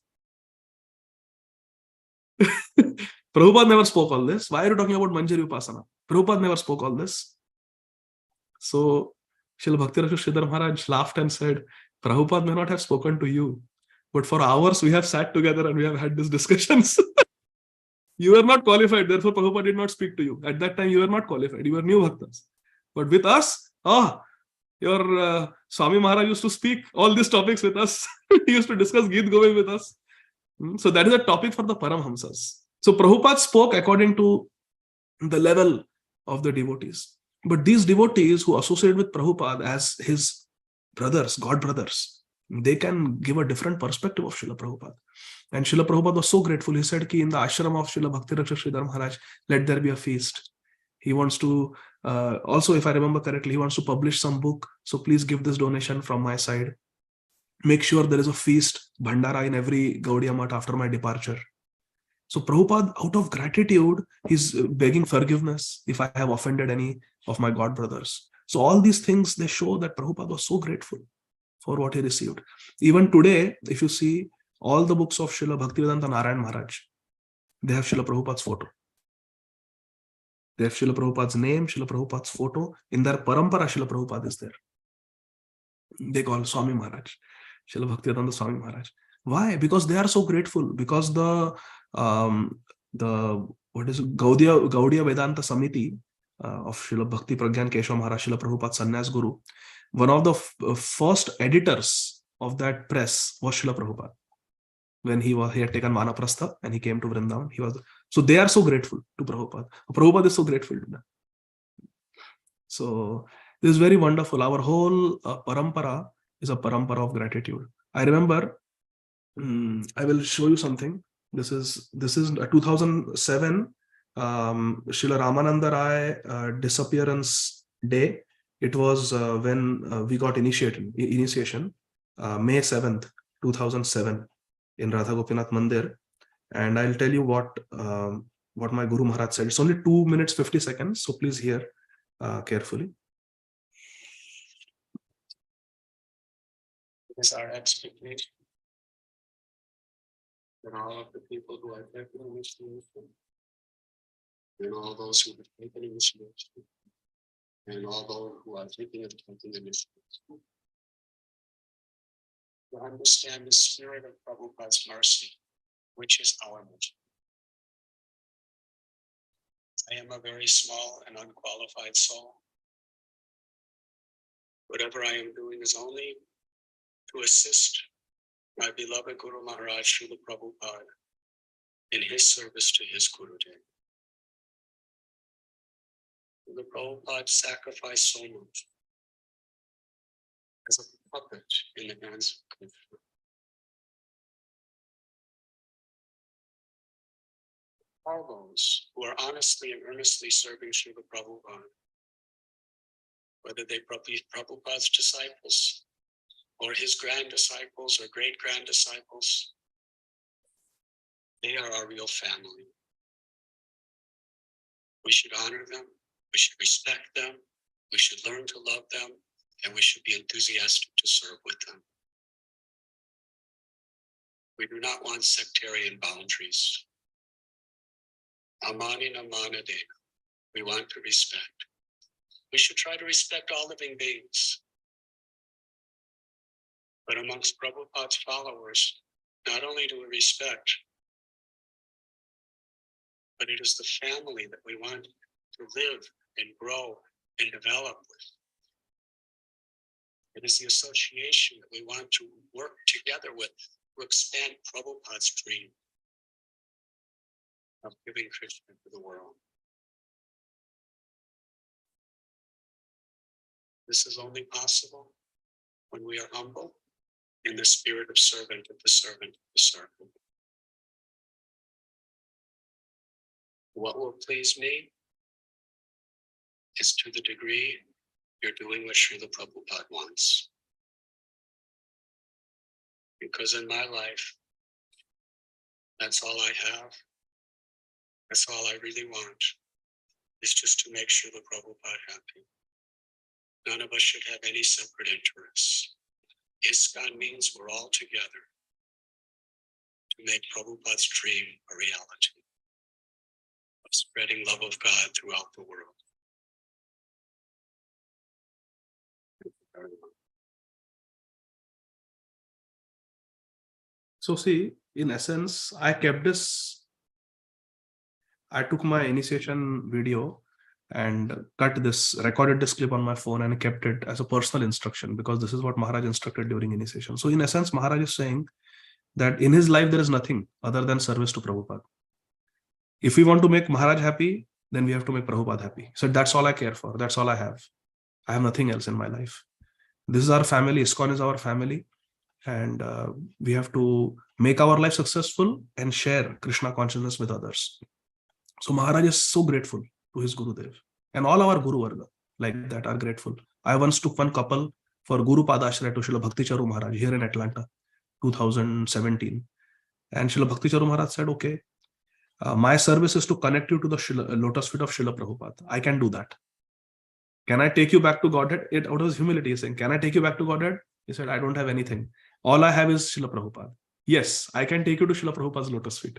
Prabhupada never spoke all this. Why are you talking about Manjari Upasana? Prabhupada never spoke all this. So Srila Bhakti Rakshak Sridhar Maharaj laughed and said, Prabhupada may not have spoken to you, but for hours we have sat together and we have had these discussions. You were not qualified, therefore Prabhupada did not speak to you. At that time you were not qualified, you were new bhaktas. But with us, your Swami Maharaj used to speak all these topics with us. He used to discuss Geet Govind with us. So that is a topic for the Paramhamsas. So Prabhupada spoke according to the level of the devotees. But these devotees who associate with Prabhupada as his brothers, God brothers, they can give a different perspective of Srila Prabhupada. And Srila Prabhupada was so grateful. He said, in the ashram of Srila Bhakti Rakshak Sridhar Maharaj, let there be a feast. He wants to, also if I remember correctly, he wants to publish some book. So please give this donation from my side. Make sure there is a feast, Bhandara in every Gaudiya Math after my departure. So Prabhupada, out of gratitude, he's begging forgiveness if I have offended any of my god brothers. So all these things, they show that Prabhupada was so grateful for what he received. Even today, if you see all the books of Srila Bhaktivedanta Narayan Maharaj, they have Srila Prabhupada's photo. They have Srila Prabhupada's name, Srila Prabhupada's photo. In their parampara, Srila Prabhupada is there. They call Swami Maharaj, Srila Bhaktivedanta Swami Maharaj. Why? Because they are so grateful. Because the Gaudiya Vedanta Samiti of Srila Bhakti Pragyan Keshav Maharaj, Srila Prabhupada Sannyas Guru, one of the first editors of that press was Srila Prabhupada. When he had taken Vanaprastha and he came to Vrindavan, so they are so grateful to Prabhupada. Prabhupada is so grateful to them. So this is very wonderful. Our whole parampara is a parampara of gratitude. I remember, I will show you something. This is 2007 Srila Ramananda Rai disappearance day. It was when we got initiation, May 7th, 2007 in Radha Gopinath Mandir. And I'll tell you what my Guru Maharaj said. It's only 2 minutes 50 seconds, so please hear carefully. It is our expectation that all of the people who have taken initiation, and all those who have taken initiation, and all those who are thinking of taking initiation, to understand the spirit of Prabhupada's mercy, which is our mission. I am a very small and unqualified soul. Whatever I am doing is only to assist my beloved Guru Maharaj Srila Prabhupada in his service to his Gurudev. The Prabhupada sacrificed so much as a puppet in the hands of Krishna. All those who are honestly and earnestly serving Srila Prabhupada, whether they be Prabhupada's disciples or his grand disciples or great grand disciples. They are our real family. We should honor them, we should respect them, we should learn to love them, and we should be enthusiastic to serve with them. We do not want sectarian boundaries. Amani namana dena. We want to respect. We should try to respect all living beings. But amongst Prabhupada's followers, not only do we respect, but it is the family that we want to live and grow and develop with. It is the association that we want to work together with to expand Prabhupada's dream of giving Krishna to the world. This is only possible when we are humble in the spirit of servant of the servant of the servant. What will please me is to the degree you're doing what Srila Prabhupada wants. Because in my life, that's all I have. That's all I really want, is just to make Srila Prabhupada happy. None of us should have any separate interests. ISKCON means we're all together to make Prabhupada's dream a reality of spreading love of God throughout the world. Thank you very much. So see, in essence, I took my initiation video and recorded this clip on my phone and kept it as a personal instruction, because this is what Maharaj instructed during initiation. So in essence, Maharaj is saying that in his life, there is nothing other than service to Prabhupada. If we want to make Maharaj happy, then we have to make Prabhupada happy. So that's all I care for. That's all I have. I have nothing else in my life. This is our family. ISKCON is our family. And we have to make our life successful and share Krishna consciousness with others. So Maharaj is so grateful to his Gurudev. And all our Guru Varga like that are grateful. I once took one couple for Guru Padashraya to Srila Bhakti Charu Maharaj here in Atlanta, 2017. And Srila Bhakti Charu Maharaj said, okay, my service is to connect you to the lotus feet of Srila Prabhupada. I can do that. Can I take you back to Godhead? Out of his humility, he's saying, can I take you back to Godhead? He said, I don't have anything. All I have is Srila Prabhupada. Yes, I can take you to Srila Prabhupada's lotus feet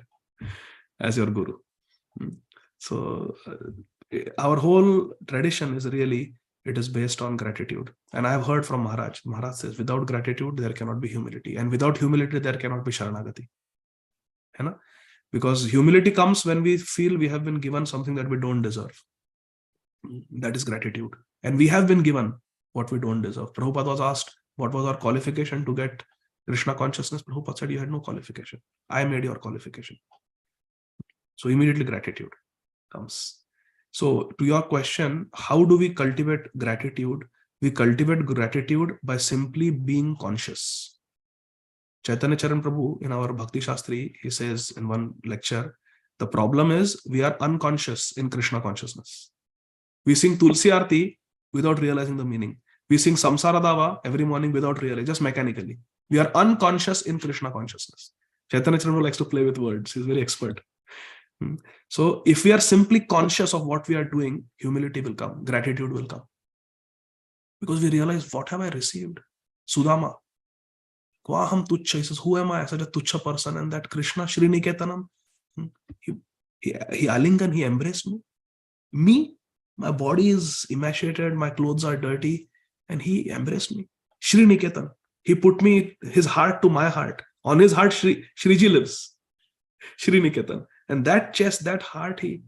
as your Guru. So our whole tradition is really, it is based on gratitude. And I have heard from Maharaj. Maharaj says, without gratitude, there cannot be humility. And without humility, there cannot be Sharanagati. Because humility comes when we feel we have been given something that we don't deserve. That is gratitude. And we have been given what we don't deserve. Prabhupada was asked, what was our qualification to get Krishna consciousness? Prabhupada said, you had no qualification. I made your qualification. So immediately gratitude comes. So to your question, how do we cultivate gratitude? We cultivate gratitude by simply being conscious. Chaitanya Charan Prabhu in our Bhakti Shastri, he says in one lecture, the problem is we are unconscious in Krishna consciousness. We sing Tulsi Arti without realizing the meaning. We sing Samsara Dava every morning without realizing, just mechanically. We are unconscious in Krishna consciousness. Chaitanya Charan likes to play with words. He's very expert. So if we are simply conscious of what we are doing, humility will come, gratitude will come. Because we realize, what have I received? Sudama. Kwaham tuchha. He says, who am I? Such a tuchha person. And that Krishna, Sriniketanam, he alingan, he embraced me. Me, my body is emaciated, my clothes are dirty, and he embraced me. Sriniketan. He put me, his heart to my heart. On his heart, Shriji lives. Sriniketan. And that chest, that heart, he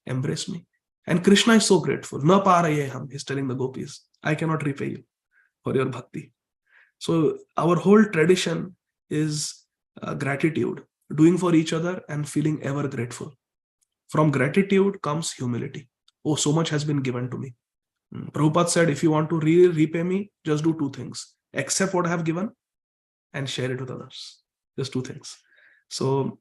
embraced me. And Krishna is so grateful. Na paraye ham, he's telling the gopis, I cannot repay you for your bhakti. So our whole tradition is gratitude, doing for each other and feeling ever grateful. From gratitude comes humility. Oh, so much has been given to me. Prabhupada said, if you want to repay me, just do two things. Accept what I have given and share it with others. Just two things. So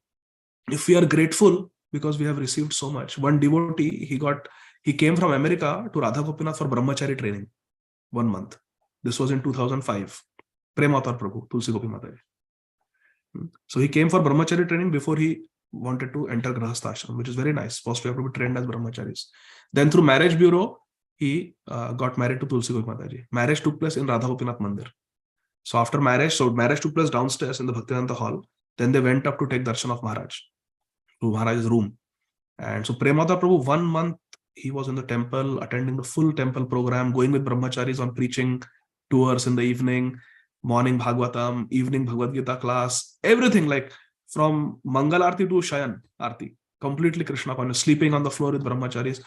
if we are grateful because we have received so much, one devotee, he came from America to Radha Gopinath for brahmachari training 1 month. This was in 2005. Prem Avatar Prabhu, Tulsi Gopi Mataji. So he came for brahmachari training before he wanted to enter Grahastha ashram, which is very nice. First we have to be trained as brahmacharis. Then through marriage bureau, he got married to Tulsi Gopi Mataji. Marriage took place in Radha Gopinath Mandir. So after marriage, marriage took place downstairs in the Bhaktivedanta hall. Then they went up to take darshan of Maharaj, to Maharaj's room. And so Prem Avatar Prabhu, 1 month, he was in the temple, attending the full temple program, going with brahmacharis on preaching tours in the evening, morning Bhagavatam, evening Bhagavad Gita class, everything, like from Mangal Arti to Shayan Arti, completely Krishna conscious, sleeping on the floor with brahmacharis.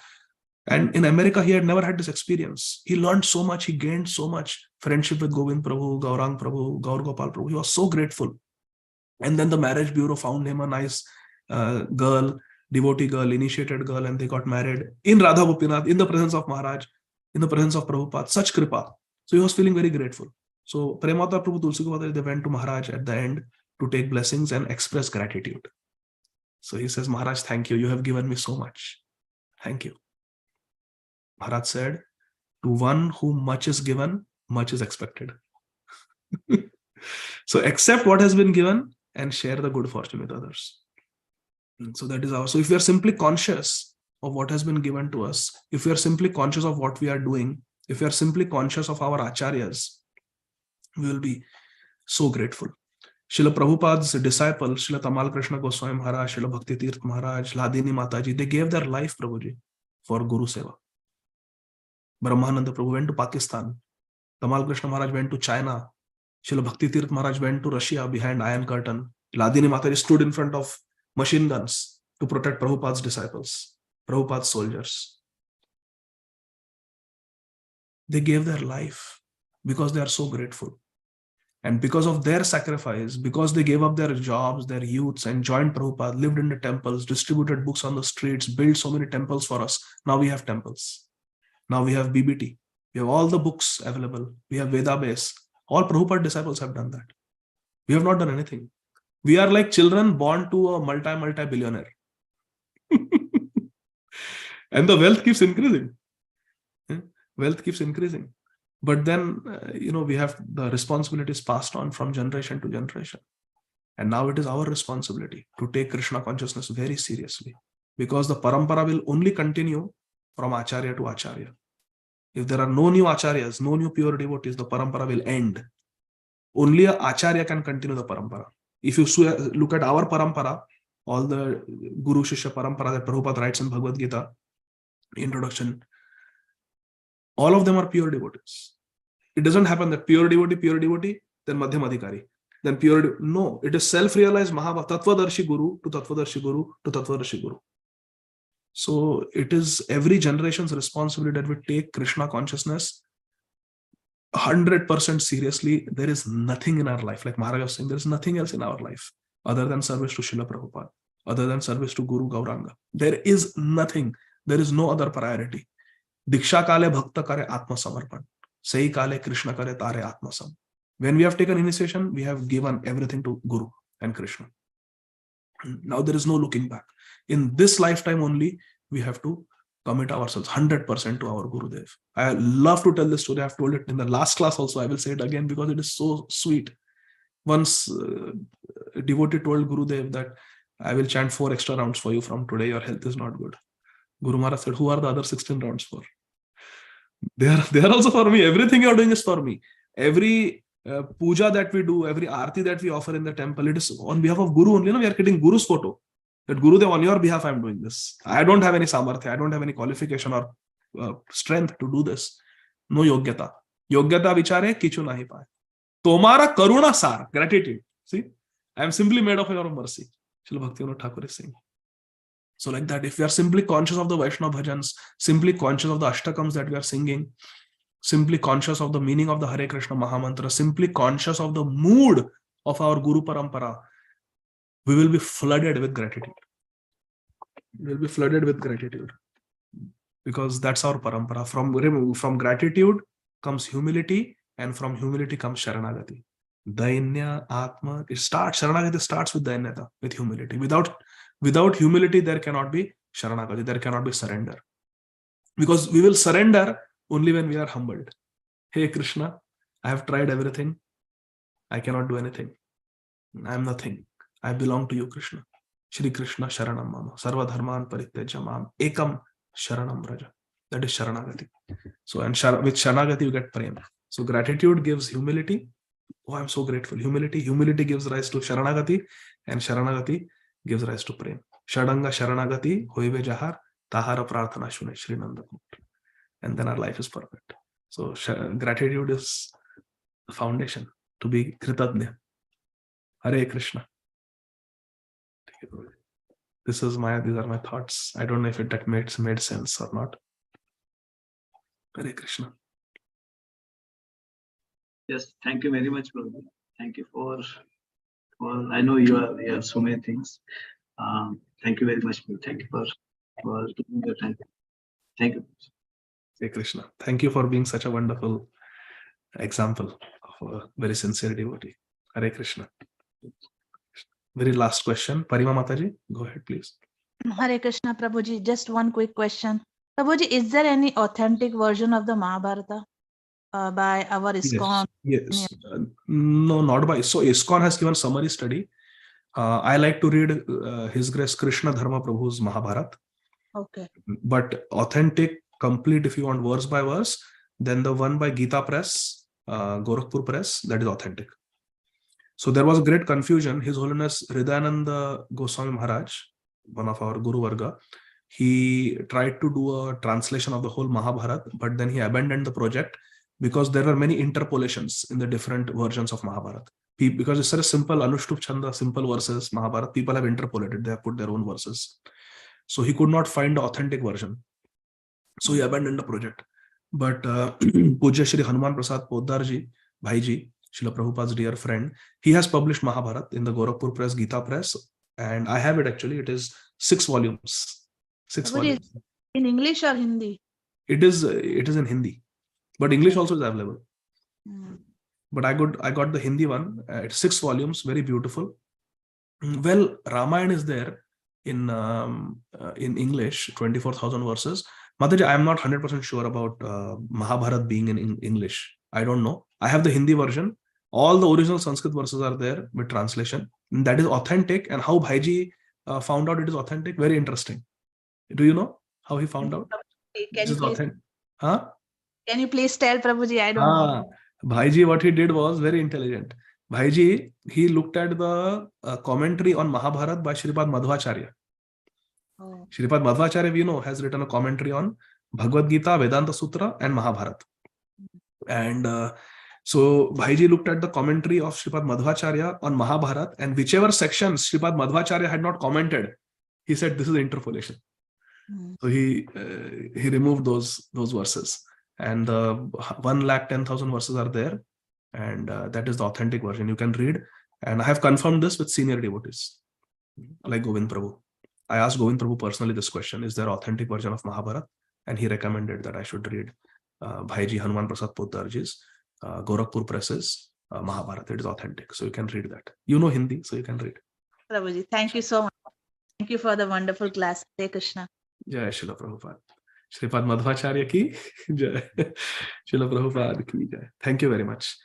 And in America, he had never had this experience. He learned so much, he gained so much friendship with Govind Prabhu, Gaurang Prabhu, Gaur Gopal Prabhu. He was so grateful. And then the marriage bureau found him a nice girl, devotee girl, initiated girl, and they got married in Radha Gopinath, in the presence of Maharaj, in the presence of Prabhupada, such kripa. So he was feeling very grateful. So Prem Avatar Prabhu, Tulsi Gopi Mataji, they went to Maharaj at the end to take blessings and express gratitude. So he says, Maharaj, thank you. You have given me so much. Thank you. Maharaj said, to one whom much is given, much is expected. So accept what has been given and share the good fortune with others. So that is our. So if we are simply conscious of what has been given to us, if we are simply conscious of what we are doing, if we are simply conscious of our acharyas, we will be so grateful. Srila Prabhupada's disciples, Srila Tamal Krishna Goswami Maharaj, Srila Bhakti Tirth Maharaj, Ladini Mataji, they gave their life, Prabhuji, for Guru Seva. Brahmananda Prabhu went to Pakistan. Tamal Krishna Maharaj went to China. Srila Bhakti Tirth Maharaj went to Russia behind Iron Curtain. Ladini Mataji stood in front of machine guns to protect Prabhupada's disciples, Prabhupada's soldiers. They gave their life because they are so grateful. And because of their sacrifice, because they gave up their jobs, their youths, and joined Prabhupada, lived in the temples, distributed books on the streets, built so many temples for us. Now we have temples. Now we have BBT. We have all the books available. We have Veda base. All Prabhupada disciples have done that. We have not done anything. We are like children born to a multi-billionaire. And the wealth keeps increasing. Wealth keeps increasing. But then, we have the responsibilities passed on from generation to generation. And now it is our responsibility to take Krishna consciousness very seriously. Because the parampara will only continue from acharya to acharya. If there are no new acharyas, no new pure devotees, the parampara will end. Only a acharya can continue the parampara. If you look at our parampara, all the Guru Shishya parampara that Prabhupada writes in Bhagavad Gita, introduction, all of them are pure devotees. It doesn't happen that pure devotee, then Madhyam Adhikari, then pure. No, it is self-realized Mahabhakta, Tattvadarshi Guru to Tattvadarshi Guru to Tattvadarshi Guru. So it is every generation's responsibility that we take Krishna consciousness 100% seriously. There is nothing in our life, like Maharaj was saying, there is nothing else in our life other than service to Srila Prabhupada, other than service to Guru Gauranga. There is nothing. There is no other priority. Diksha kale bhakta kare atma samarpan. Sei kale Krishna kare tare atma sam. When we have taken initiation, we have given everything to Guru and Krishna. Now there is no looking back. In this lifetime only, we have to commit ourselves 100% to our Gurudev. I love to tell this story. I've told it in the last class also. I will say it again because it is so sweet. Once a devotee told Gurudev that I will chant 4 extra rounds for you from today. Your health is not good. Guru Maharaj said, who are the other 16 rounds for? They are also for me. Everything you are doing is for me. Every puja that we do, every arti that we offer in the temple, it is on behalf of Guru only. We are getting Guru's photo. That Gurudev, on your behalf, I am doing this. I don't have any samarthya. I don't have any qualification or strength to do this. No yogyata. Yogyata vichare kichu nahi paye. Tomara karuna sar. Gratitude. See? I am simply made of your mercy. Srila Bhaktivinoda Thakur is saying. So like that, if we are simply conscious of the Vaishnava bhajans, simply conscious of the ashtakams that we are singing, simply conscious of the meaning of the Hare Krishna Mahamantra, simply conscious of the mood of our Guru Parampara, we will be flooded with gratitude. We will be flooded with gratitude. Because that's our parampara. From gratitude comes humility, and from humility comes Sharanagati. Dainya, Atma, Sharanagati starts with Dainyata, with humility. Without humility, there cannot be Sharanagati, there cannot be surrender. Because we will surrender only when we are humbled. Hey Krishna, I have tried everything. I cannot do anything. I am nothing. I belong to you, Krishna. Shri Krishna Sharanam Mama. Sarva Dharman Parityaja Mam. Ekam Sharanam Raja. That is Sharanagati. So, and with Sharanagati you get prema. So gratitude gives humility. Oh, I'm so grateful. Humility gives rise to Sharanagati, and Sharanagati gives rise to prema. Shadanga Sharanagati, Hoive Jahar, Tahara Prarthana Shune, Shri Nanda. And then our life is perfect. So gratitude is the foundation to be Kritadnya. Hare Krishna. These are my thoughts. I don't know if that made sense or not. Hare Krishna. Yes, thank you very much, Prabhu. Thank you for I know you have so many things. Thank you very much. Thank you for giving your time. Thank you. Hare Krishna. Thank you for being such a wonderful example of a very sincere devotee. Hare Krishna. Very last question. Parima Mataji, go ahead, please. Hare Krishna, Prabhuji. Just one quick question. Prabhuji, is there any authentic version of the Mahabharata by our ISKCON? Yes. No, not by. So ISKCON has given summary study. I like to read His Grace Krishna Dharma Prabhu's Mahabharata. Okay. But authentic, complete, if you want verse by verse, then the one by Gita Press, Gorakhpur Press, that is authentic. So there was great confusion. His Holiness Hridayananda Goswami Maharaj, one of our Guru Varga, he tried to do a translation of the whole Mahabharata, but then he abandoned the project because there were many interpolations in the different versions of Mahabharata. Because it's such a simple Anushtup Chanda, simple verses, Mahabharata, people have interpolated, they have put their own verses. So he could not find the authentic version. So he abandoned the project. But Pujya Shri Hanuman Prasad Poddarji, Bhaiji, Srila Prabhupada's dear friend, he has published Mahabharata in the Gorakhpur Press, Gita Press, and I have it actually. It is 6 volumes. 6 volumes. In English or Hindi? It is in Hindi, but English also is available. But I got the Hindi one. It's 6 volumes, very beautiful. Well, Ramayana is there in English, 24,000 verses. Mataji, I am not 100% sure about Mahabharata being in English. I don't know. I have the Hindi version. All the original Sanskrit verses are there with translation. And that is authentic. And how Bhaiji found out it is authentic, very interesting. Do you know how he found out? Can you please, huh? Can you please tell Prabhuji? I don't know. Bhaiji, what he did was very intelligent. Bhaiji, he looked at the commentary on Mahabharata by Sripad Madhvacharya. Oh. Sripad Madhvacharya, we know, has written a commentary on Bhagavad Gita, Vedanta Sutra, and Mahabharata. And so Bhaiji looked at the commentary of Sripad Madhvacharya on Mahabharata, and whichever sections Sripad Madhvacharya had not commented, he said this is interpolation. So he removed those verses, and 110,000 verses are there, and that is the authentic version. You can read, and I have confirmed this with senior devotees like Govind Prabhu. I asked Govind Prabhu personally this question: is there an authentic version of Mahabharata? And he recommended that I should read Bhaiji Hanuman Prasad Poddarji's Gorakhpur Press's Mahabharata. It is authentic, so you can read that. You know Hindi, so you can read. Prabhuji, thank you so much. Thank you for the wonderful class. Hare Krishna. Jai Srila Prabhupada. Sripad Madhvacharya ki jai. Srila Prabhupada ki jai. Thank you very much.